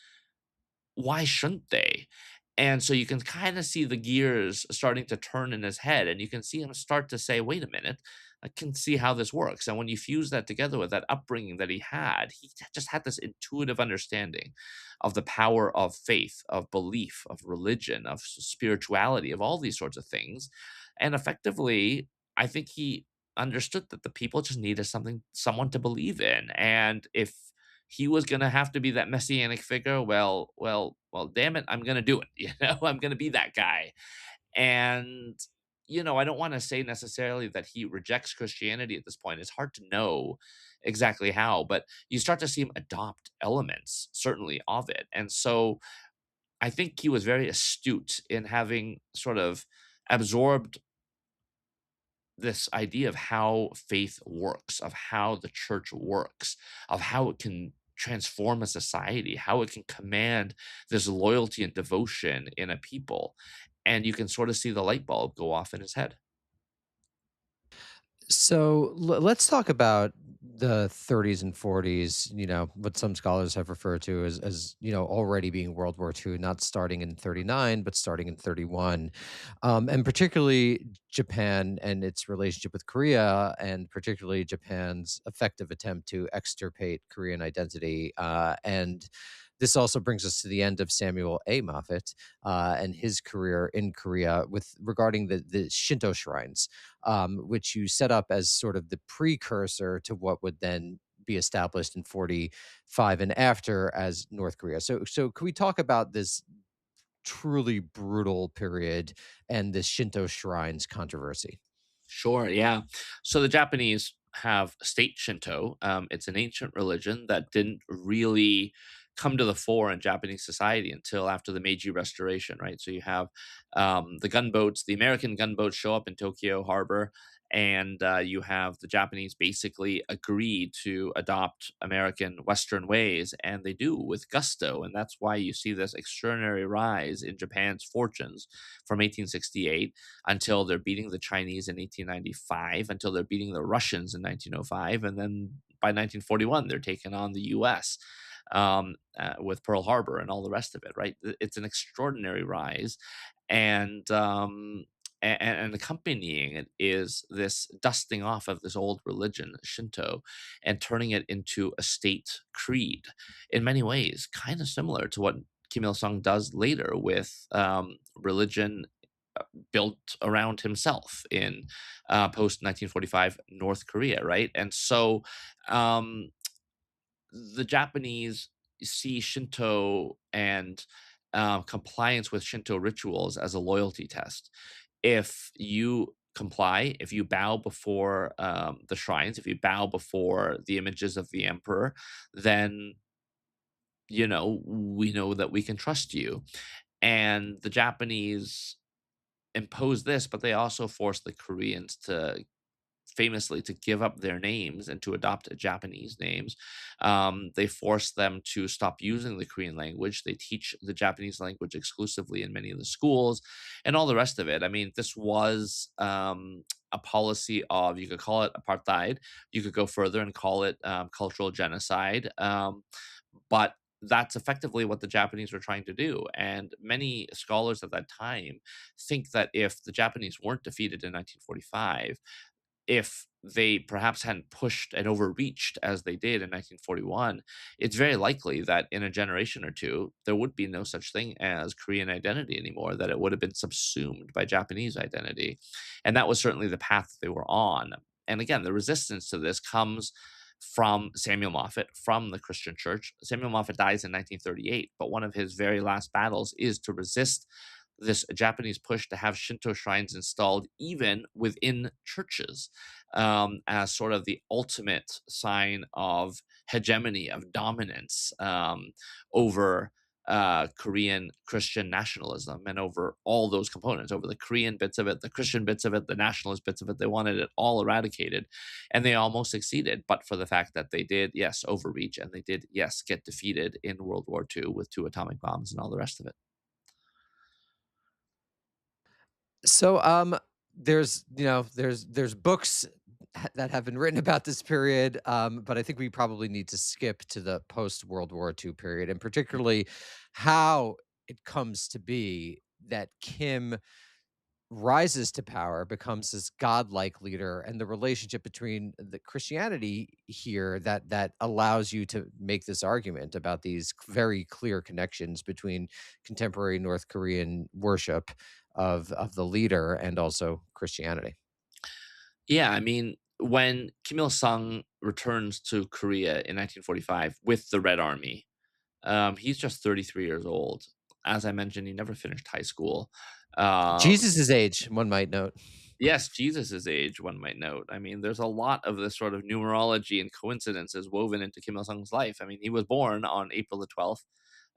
why shouldn't they? And so you can kind of see the gears starting to turn in his head, and you can see him start to say, wait a minute, I can see how this works. And when you fuse that together with that upbringing that he just had this intuitive understanding of the power of faith, of belief, of religion, of spirituality, of all these sorts of things. And effectively, I think he understood that the people just needed someone to believe in. And if he was going to have to be that messianic figure, well, damn it, I'm going to do it. I'm going to be that guy. And I don't want to say necessarily that he rejects Christianity at this point. It's hard to know exactly how, but you start to see him adopt elements, certainly, of it. And so I think he was very astute in having sort of absorbed this idea of how faith works, of how the church works, of how it can transform a society, how it can command this loyalty and devotion in a people. And you can sort of see the light bulb go off in his head. So let's talk about the 30s and 40s, what some scholars have referred to as already being World War II, not starting in 39, but starting in 31. And particularly Japan and its relationship with Korea, and particularly Japan's effective attempt to extirpate Korean identity. And this also brings us to the end of Samuel A. Moffat and his career in Korea with regarding the Shinto shrines, which you set up as sort of the precursor to what would then be established in 45 and after as North Korea. So can we talk about this truly brutal period and this Shinto shrines controversy? Sure, yeah. So the Japanese have state Shinto. It's an ancient religion that didn't really come to the fore in Japanese society until after the Meiji Restoration, right? So you have the gunboats, the American gunboats show up in Tokyo Harbor, and you have the Japanese basically agree to adopt American Western ways, and they do with gusto. And that's why you see this extraordinary rise in Japan's fortunes from 1868 until they're beating the Chinese in 1895, until they're beating the Russians in 1905, and then by 1941 they're taking on the U.S. With Pearl Harbor and all the rest of it. Right, it's an extraordinary rise, and and accompanying it is this dusting off of this old religion, Shinto, and turning it into a state creed. In many ways, kind of similar to what Kim Il Sung does later with religion built around himself in post 1945 North Korea, right? And so um, the Japanese see Shinto and compliance with Shinto rituals as a loyalty test. If you comply, if you bow before the shrines, if you bow before the images of the emperor, then we know that we can trust you. And the Japanese impose this, but they also force the Koreans to famously to give up their names and to adopt Japanese names. They force them to stop using the Korean language. They teach the Japanese language exclusively in many of the schools, and all the rest of it. I mean, this was a policy of, you could call it apartheid, you could go further and call it cultural genocide. But that's effectively what the Japanese were trying to do. And many scholars at that time think that if the Japanese weren't defeated in 1945, if they perhaps hadn't pushed and overreached as they did in 1941, it's very likely that in a generation or two, there would be no such thing as Korean identity anymore, that it would have been subsumed by Japanese identity. And that was certainly the path they were on. And again, the resistance to this comes from Samuel Moffat, from the Christian church. Samuel Moffat dies in 1938, but one of his very last battles is to resist this Japanese push to have Shinto shrines installed even within churches, as sort of the ultimate sign of hegemony, of dominance over Korean Christian nationalism and over all those components, over the Korean bits of it, the Christian bits of it, the nationalist bits of it. They wanted it all eradicated, and they almost succeeded, but for the fact that they did, yes, overreach, and they did, yes, get defeated in World War II with 2 atomic bombs and all the rest of it. So, there's books that have been written about this period, but I think we probably need to skip to the post World War II period, and particularly how it comes to be that Kim rises to power, becomes this godlike leader, and the relationship between the Christianity here that allows you to make this argument about these very clear connections between contemporary North Korean worship of the leader and also Christianity. Yeah, I mean, when Kim Il Sung returns to Korea in 1945 with the Red Army, he's just 33 years old. As I mentioned, he never finished high school. Um, Jesus' age, one might note. Yes, Jesus's age, one might note. I mean, there's a lot of this sort of numerology and coincidences woven into Kim Il Sung's life. I mean, he was born on April the 12th.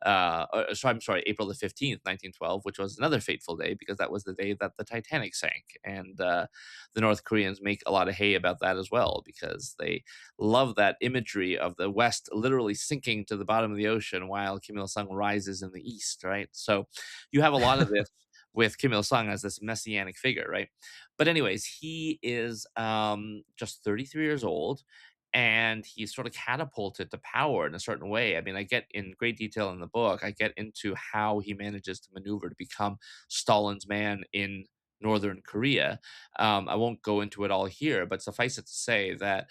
I'm sorry, April the 15th, 1912, which was another fateful day because that was the day that the Titanic sank. And the North Koreans make a lot of hay about that as well because they love that imagery of the West literally sinking to the bottom of the ocean while Kim Il Sung rises in the East, right? So you have a lot of this with Kim Il Sung as this messianic figure, right? But anyways, he is just 33 years old, and he's sort of catapulted to power in a certain way. I mean, I get in great detail in the book. I get into how he manages to maneuver to become Stalin's man in northern Korea. I won't go into it all here, but suffice it to say that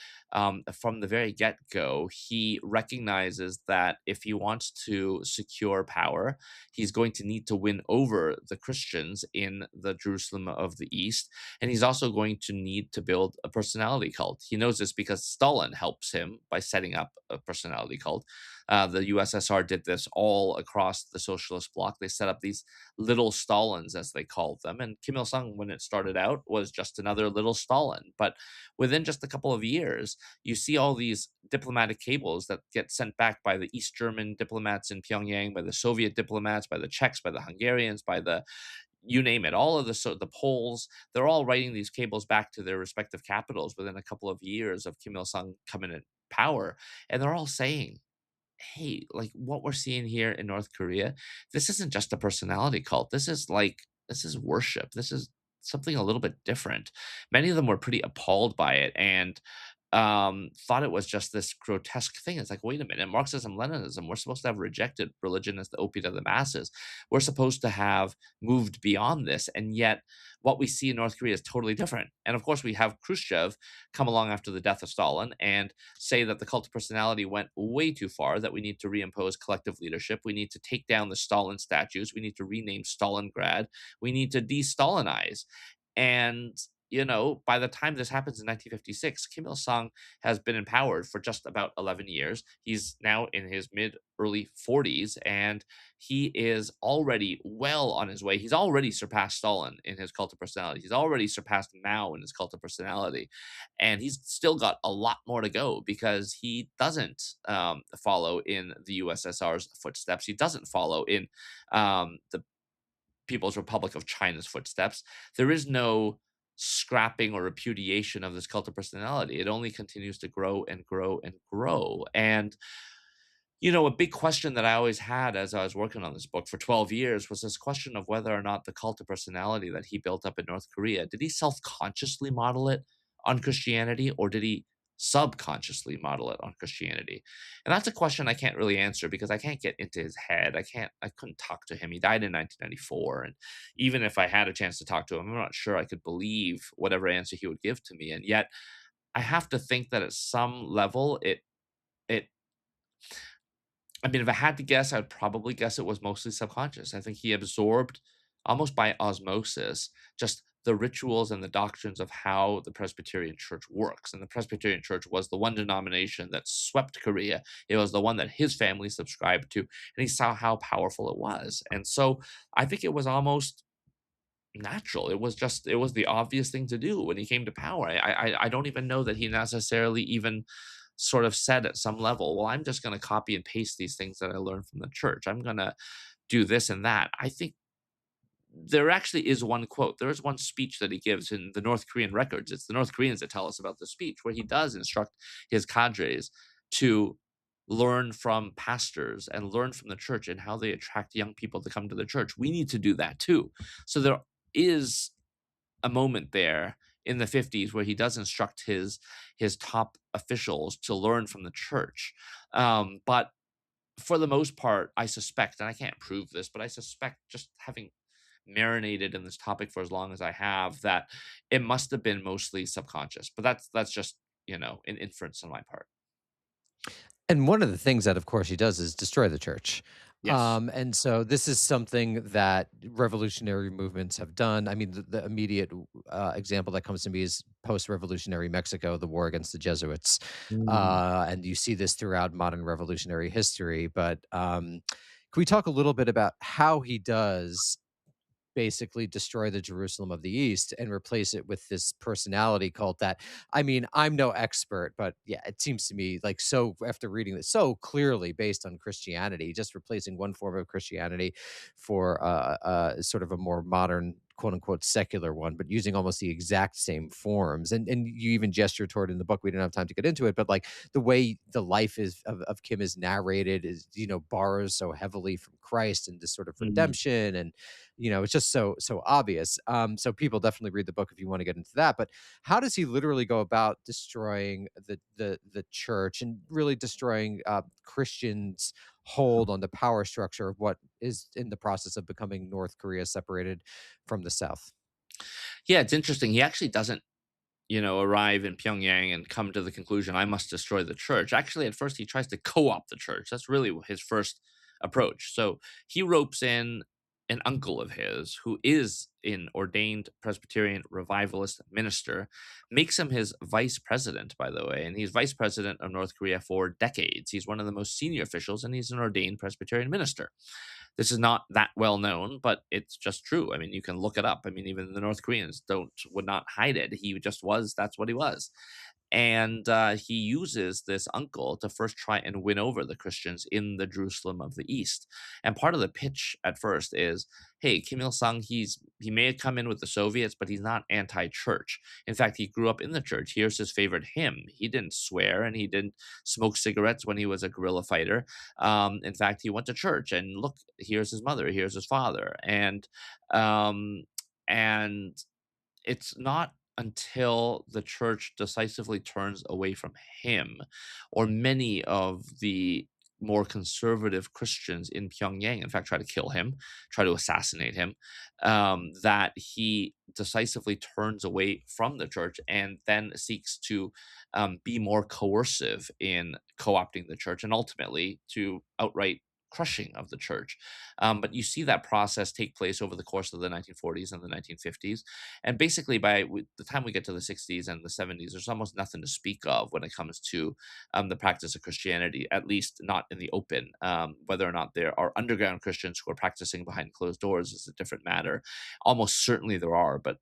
from the very get go, he recognizes that if he wants to secure power, he's going to need to win over the Christians in the Jerusalem of the East. And he's also going to need to build a personality cult. He knows this because Stalin helps him by setting up a personality cult. The USSR did this all across the socialist bloc. They set up these little Stalins, as they called them. And Kim Il sung, when it started out, was just another little Stalin. But within just a couple of years, you see all these diplomatic cables that get sent back by the East German diplomats in Pyongyang, by the Soviet diplomats, by the Czechs, by the Hungarians, by the you name it, all of the Poles, they're all writing these cables back to their respective capitals within a couple of years of Kim Il sung coming in power. And they're all saying, hey, like what we're seeing here in North Korea, this isn't just a personality cult. This is worship. This is something a little bit different. Many of them were pretty appalled by it and thought it was just this grotesque thing. It's like, wait a minute, Marxism, Leninism, we're supposed to have rejected religion as the opiate of the masses. We're supposed to have moved beyond this. And yet, what we see in North Korea is totally different. And of course, we have Khrushchev come along after the death of Stalin and say that the cult of personality went way too far, that we need to reimpose collective leadership. We need to take down the Stalin statues. We need to rename Stalingrad. We need to de Stalinize. And by the time this happens in 1956, Kim Il sung has been empowered for just about 11 years. He's now in his early 40s, and he is already well on his way. He's already surpassed Stalin in his cult of personality. He's already surpassed Mao in his cult of personality. And he's still got a lot more to go because he doesn't follow in the USSR's footsteps. He doesn't follow in the People's Republic of China's footsteps. There is no scrapping or repudiation of this cult of personality. It only continues to grow and grow and grow. And a big question that I always had as I was working on this book for 12 years was this question of whether or not the cult of personality that he built up in North Korea, did he self-consciously model it on Christianity, or did he subconsciously model it on Christianity? And that's a question I can't really answer because I can't get into his head. I couldn't talk to him. He died in 1994. And even if I had a chance to talk to him, I'm not sure I could believe whatever answer he would give to me. And yet I have to think that at some level, it I mean, if I had to guess, I would probably guess it was mostly subconscious. I think he absorbed, almost by osmosis, just the rituals and the doctrines of how the Presbyterian Church works. And the Presbyterian Church was the one denomination that swept Korea. It was the one that his family subscribed to, and he saw how powerful it was. And so I think it was almost natural. It was the obvious thing to do when he came to power. I don't even know that he necessarily even sort of said at some level, well, I'm just going to copy and paste these things that I learned from the church. I'm going to do this and that. I think there actually is one quote. There is one speech that he gives in the North Korean records. It's the North Koreans that tell us about the speech, where he does instruct his cadres to learn from pastors and learn from the church and how they attract young people to come to the church. We need to do that too. So there is a moment there in the 50s where he does instruct his top officials to learn from the church. But for the most part, I suspect, and I can't prove this, but I suspect, just having marinated in this topic for as long as I have, that it must have been mostly subconscious. But that's just an inference on my part. And one of the things that, of course, he does is destroy the church. Yes. And so this is something that revolutionary movements have done. I mean, the immediate example that comes to me is post-revolutionary Mexico, the war against the Jesuits. Mm. And you see this throughout modern revolutionary history. But can we talk a little bit about how he does basically destroy the Jerusalem of the East and replace it with this personality cult that, I mean, I'm no expert, but yeah, it seems to me like, so after reading this, so clearly based on Christianity, just replacing one form of Christianity for sort of a more modern, quote unquote, secular one, but using almost the exact same forms. And you even gesture toward in the book. We didn't have time to get into it, but like the way the life of Kim is narrated is, borrows so heavily from Christ and this sort of Mm. redemption. And, it's just so obvious. So people definitely read the book if you want to get into that. But how does he literally go about destroying the church and really destroying Christians' hold on the power structure of what is in the process of becoming North Korea separated from the South? Yeah, it's interesting. He actually doesn't, arrive in Pyongyang and come to the conclusion, I must destroy the church. Actually, at first, he tries to co opt the church. That's really his first approach. So he ropes in an uncle of his who is an ordained Presbyterian revivalist minister, makes him his vice president, by the way. And he's vice president of North Korea for decades. He's one of the most senior officials, and he's an ordained Presbyterian minister. This is not that well known, but it's just true. I mean, you can look it up. I mean, even the North Koreans would not hide it. He just was. That's what he was. And he uses this uncle to first try and win over the Christians in the Jerusalem of the East. And part of the pitch at first is, hey, Kim Il Sung, he may have come in with the Soviets, but he's not anti-church. In fact, he grew up in the church. Here's his favorite hymn. He didn't swear and he didn't smoke cigarettes when he was a guerrilla fighter. In fact, he went to church, and look, here's his mother, here's his father, um, and it's not until the church decisively turns away from him, or many of the more conservative Christians in Pyongyang, in fact, try to kill him, try to assassinate him, that he decisively turns away from the church and then seeks to be more coercive in co opting the church and ultimately to outright crushing of the church. But you see that process take place over the course of the 1940s and the 1950s. And basically, by the time we get to the 60s and the 70s, there's almost nothing to speak of when it comes to the practice of Christianity, at least not in the open. Whether or not there are underground Christians who are practicing behind closed doors is a different matter. Almost certainly there are, but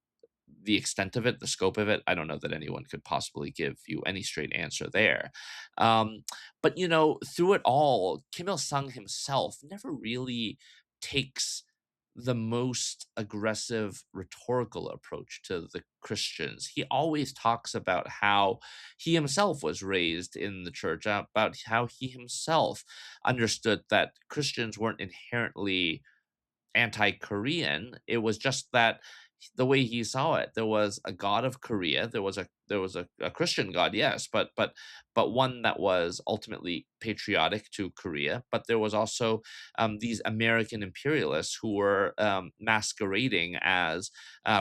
the extent of it, the scope of it, I don't know that anyone could possibly give you any straight answer there. Um, but through it all, Kim Il Sung himself never really takes the most aggressive rhetorical approach to the Christians. He always talks about how he himself was raised in the church, about how he himself understood that Christians weren't inherently anti-Korean. It was just that the way he saw it, there was a god of Korea. There was a Christian god, yes, but one that was ultimately patriotic to Korea. But there was also these American imperialists who were masquerading as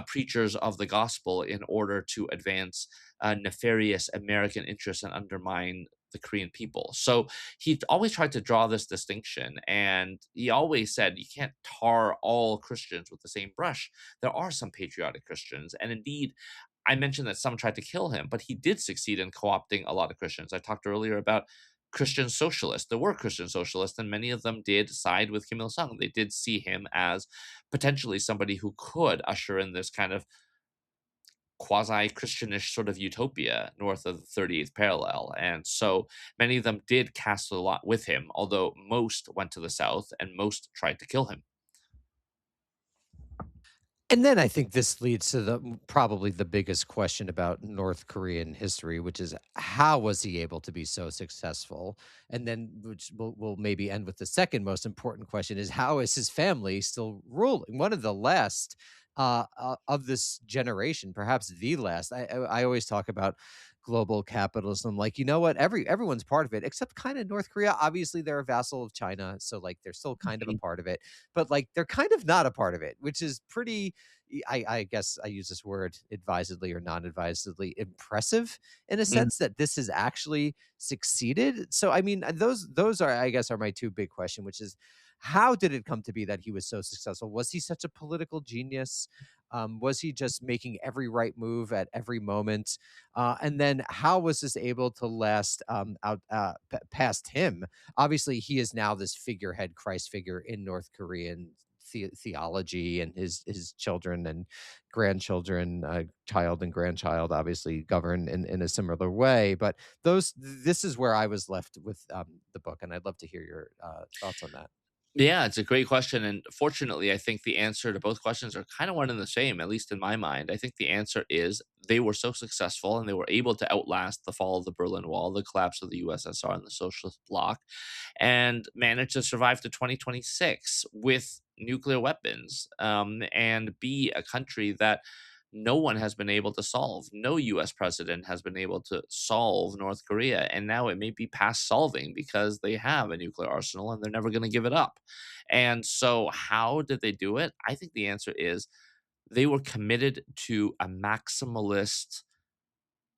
preachers of the gospel in order to advance nefarious American interests and undermine the Korean people. So he always tried to draw this distinction, and he always said you can't tar all Christians with the same brush. There are some patriotic Christians, and indeed, I mentioned that some tried to kill him, but he did succeed in co-opting a lot of Christians. I talked earlier about Christian socialists. There were Christian socialists, and many of them did side with Kim Il Sung. They did see him as potentially somebody who could usher in this kind of quasi-Christianish sort of utopia north of the 38th parallel. And so many of them did cast a lot with him, although most went to the south and most tried to kill him. And then I think this leads to probably the biggest question about North Korean history, which is how was he able to be so successful? And then, which will maybe end with the second most important question, is how is his family still ruling? One of the last of this generation, perhaps the last. I always talk about global capitalism. Like, you know what? Everyone's part of it, except kind of North Korea. Obviously, they're a vassal of China, so like they're still kind of a Mhm. part of it, but like they're kind of not a part of it, which is pretty, I guess I use this word advisedly or non-advisedly, impressive in a Mhm. sense that this has actually succeeded. So I mean, those are, I guess, are my two big question, which is how did it come to be that he was so successful? Was he such a political genius? Was he just making every right move at every moment? And then how was this able to last past him? Obviously, he is now this figurehead Christ figure in North Korean theology, and his children and grandchildren, child and grandchild, obviously govern in a similar way. But this is where I was left with the book, and I'd love to hear your thoughts on that. Yeah, it's a great question. And fortunately, I think the answer to both questions are kind of one and the same, at least in my mind. I think the answer is they were so successful and they were able to outlast the fall of the Berlin Wall, the collapse of the USSR and the socialist bloc, and managed to survive to 2026 with nuclear weapons, and be a country that no one has been able to solve. No US president has been able to solve North Korea. And now it may be past solving because they have a nuclear arsenal and they're never going to give it up. And so, how did they do it? I think the answer is they were committed to a maximalist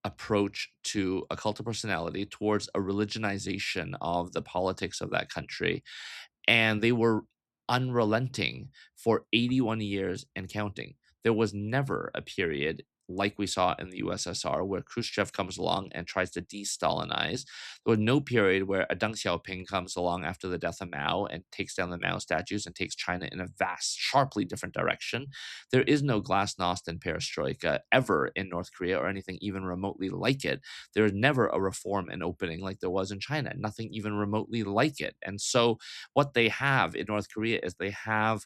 approach to a cult of personality, towards a religionization of the politics of that country, and they were unrelenting for 81 years and counting. There was never a period like we saw in the USSR where Khrushchev comes along and tries to de-Stalinize. There was no period where a Deng Xiaoping comes along after the death of Mao and takes down the Mao statues and takes China in a vast, sharply different direction. There is no glasnost and perestroika ever in North Korea, or anything even remotely like it. There is never a reform and opening like there was in China, nothing even remotely like it. And so what they have in North Korea is they have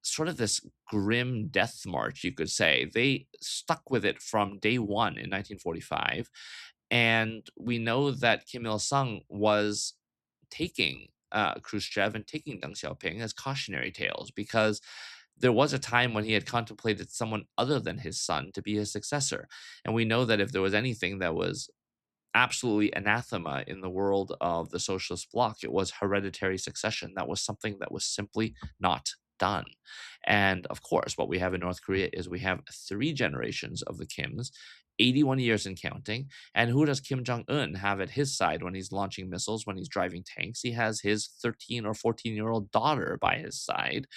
sort of this grim death march, you could say. They stuck with it from day one in 1945. And we know that Kim Il sung was taking Khrushchev and taking Deng Xiaoping as cautionary tales, because there was a time when he had contemplated someone other than his son to be his successor. And we know that if there was anything that was absolutely anathema in the world of the socialist bloc, it was hereditary succession. That was something that was simply not done. And of course, what we have in North Korea is we have three generations of the Kims, 81 years and counting. And who does Kim Jong un have at his side when he's launching missiles, when he's driving tanks? He has his 13 or 14-year-old daughter by his side,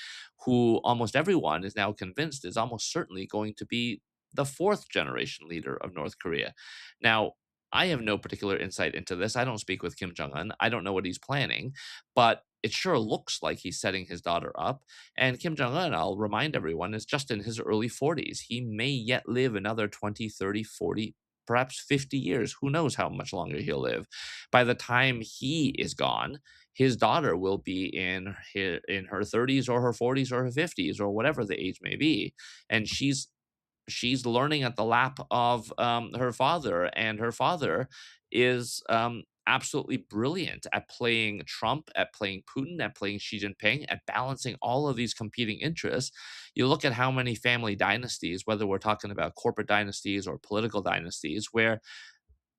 who almost everyone is now convinced is almost certainly going to be the fourth generation leader of North Korea. Now, I have no particular insight into this. I don't speak with Kim Jong un. I don't know what he's planning, but it sure looks like he's setting his daughter up. And Kim Jong un, I'll remind everyone, is just in his early 40s. He may yet live another 20, 30, 40, perhaps 50 years. Who knows how much longer he'll live? By the time he is gone, his daughter will be in her 30s or her 40s or her 50s or whatever the age may be, and she's learning at the lap of her father, and her father is absolutely brilliant at playing Trump, at playing Putin, at playing Xi Jinping, at balancing all of these competing interests. You look at how many family dynasties, whether we're talking about corporate dynasties or political dynasties, where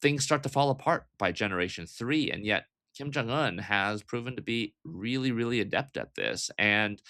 things start to fall apart by generation three, and yet Kim Jong un has proven to be really, really adept at this. And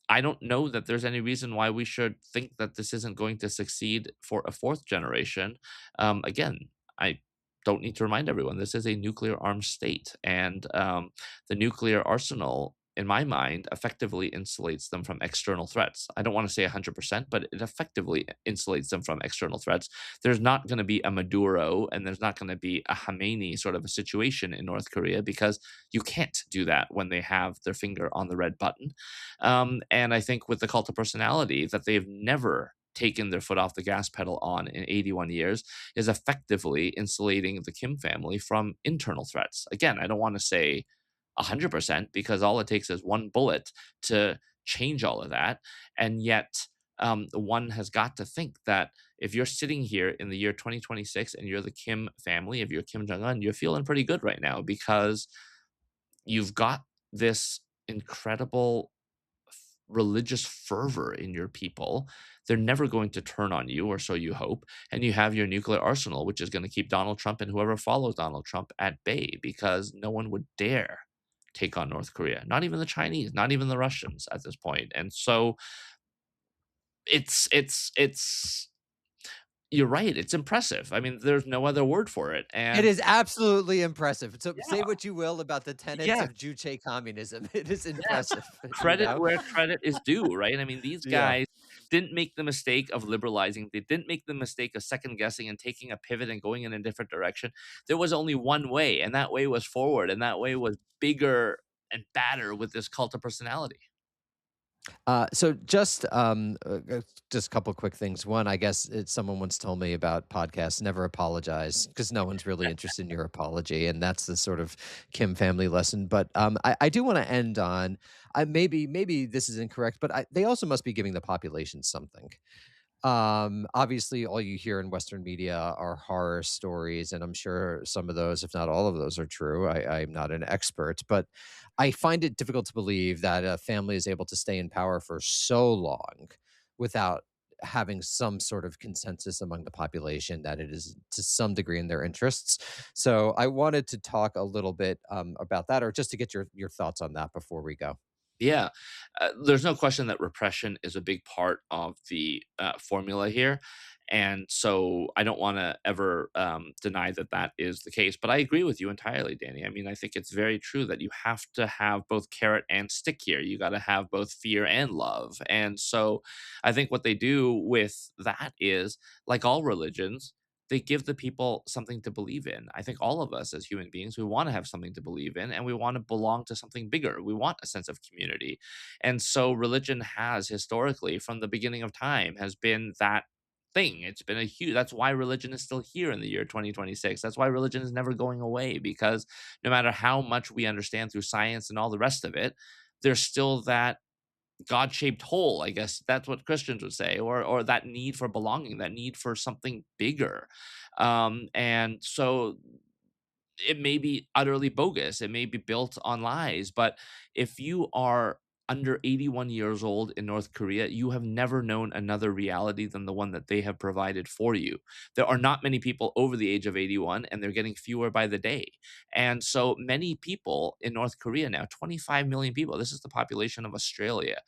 I don't know that there's any reason why we should think that this isn't going to succeed for a fourth generation. Again, I don't need to remind everyone this is a nuclear armed state, and the nuclear arsenal, in my mind, effectively insulates them from external threats. I don't want to say 100%, but it effectively insulates them from external threats. There's not going to be a Maduro and there's not going to be a Khamenei sort of a situation in North Korea, because you can't do that when they have their finger on the red button. And I think with the cult of personality that they've never taken their foot off the gas pedal on in 81 years is effectively insulating the Kim family from internal threats. Again, I don't want to say 100%, because all it takes is one bullet to change all of that. And yet, one has got to think that if you're sitting here in the year 2026 and you're the Kim family, if you're Kim Jong un, you're feeling pretty good right now, because you've got this incredible religious fervor in your people. They're never going to turn on you, or so you hope. And you have your nuclear arsenal, which is going to keep Donald Trump and whoever follows Donald Trump at bay, because no one would dare take on North Korea, not even the Chinese, not even the Russians at this point. And so it's you're right. It's impressive. I mean, there's no other word for it. It And is absolutely impressive. So say yeah, what you will about the tenets yeah, of Juche communism. It is yes. impressive, you Credit know? where credit is due, right? I mean, these Yeah. guys didn't make the mistake of liberalizing. They didn't make the mistake of second guessing and taking a pivot and going in a different direction. There was only one way, and that way was forward, and that way was bigger and badder with this cult of personality. So just a couple quick things. One, I guess someone once told me about podcasts, never apologize because no one's really interested in your apology, and that's the sort of Kim family lesson. But I do want to end on maybe this is incorrect, but they also must be giving the population something. Obviously, all you hear in Western media are horror stories, and I'm sure some of those, if not all of those, are true. I'm not an expert, but I find it difficult to believe that a family is able to stay in power for so long without having some sort of consensus among the population that it is to some degree in their interests. So I wanted to talk a little bit about that, or just to get your thoughts on that before we go. Yeah, there's no question that repression is a big part of the formula here, and so I don't want to ever deny that that is the case. But I agree with you entirely, Danny. I mean, I think it's very true that you have to have both carrot and stick here. You got to have both fear and love, and so I think what they do with that is, like all religions, they give the people something to believe in. I think all of us as human beings, we want to have something to believe in and we want to belong to something bigger. We want a sense of community. And so religion has historically, from the beginning of time, has been that thing. It's been a huge that's why religion is still here in the year 2026. That's why religion is never going away, because no matter how much we understand through science and all the rest of it, there's still that God-shaped hole, I guess that's what Christians would say, or that need for belonging, that need for something bigger. And so it may be utterly bogus. It may be built on lies, but if you are under 81 years old in North Korea, you have never known another reality than the one that they have provided for you. There are not many people over the age of 81, and they're getting fewer by the day. And so many people in North Korea now, 25 million people, this is the population of Australia.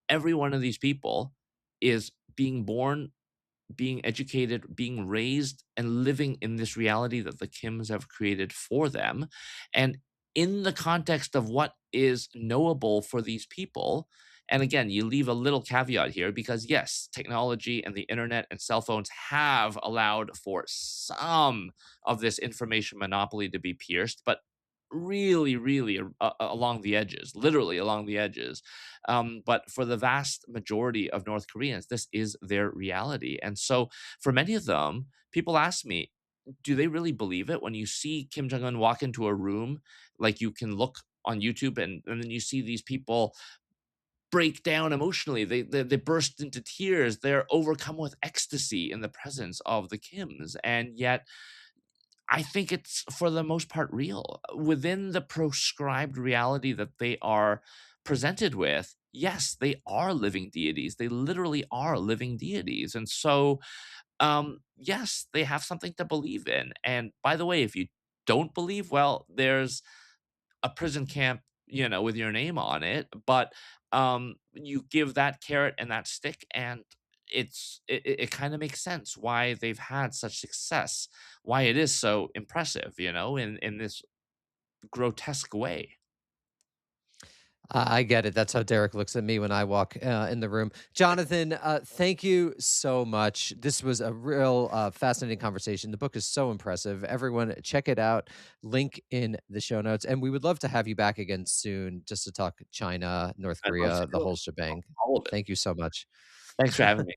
Every one of these people is being born, being educated, being raised, and living in this reality that the Kims have created for them. And in the context of what is knowable for these people, and again, you leave a little caveat here because, yes, technology and the internet and cell phones have allowed for some of this information monopoly to be pierced, but really, really along the edges, literally along the edges. But for the vast majority of North Koreans, this is their reality. And so for many of them, people ask me, do they really believe it? When you see Kim Jong un walk into a room, like you can look on YouTube and then you see these people break down emotionally. They burst into tears. They're overcome with ecstasy in the presence of the Kims. And yet I think it's for the most part real. Within the proscribed reality that they are presented with, yes, they are living deities. They literally are living deities. And so, yes, they have something to believe in. And by the way, if you don't believe, well, there's a prison camp, with your name on it, but you give that carrot and that stick, and it kind of makes sense why they've had such success, why it is so impressive, in this grotesque way. I get it. That's how Derek looks at me when I walk in the room. Jonathan, thank you so much. This was a real fascinating conversation. The book is so impressive. Everyone, check it out. Link in the show notes. And we would love to have you back again soon just to talk China, North I'd love to Korea, the do it. whole shebang. All of it. Thank you so much. Thanks for having me.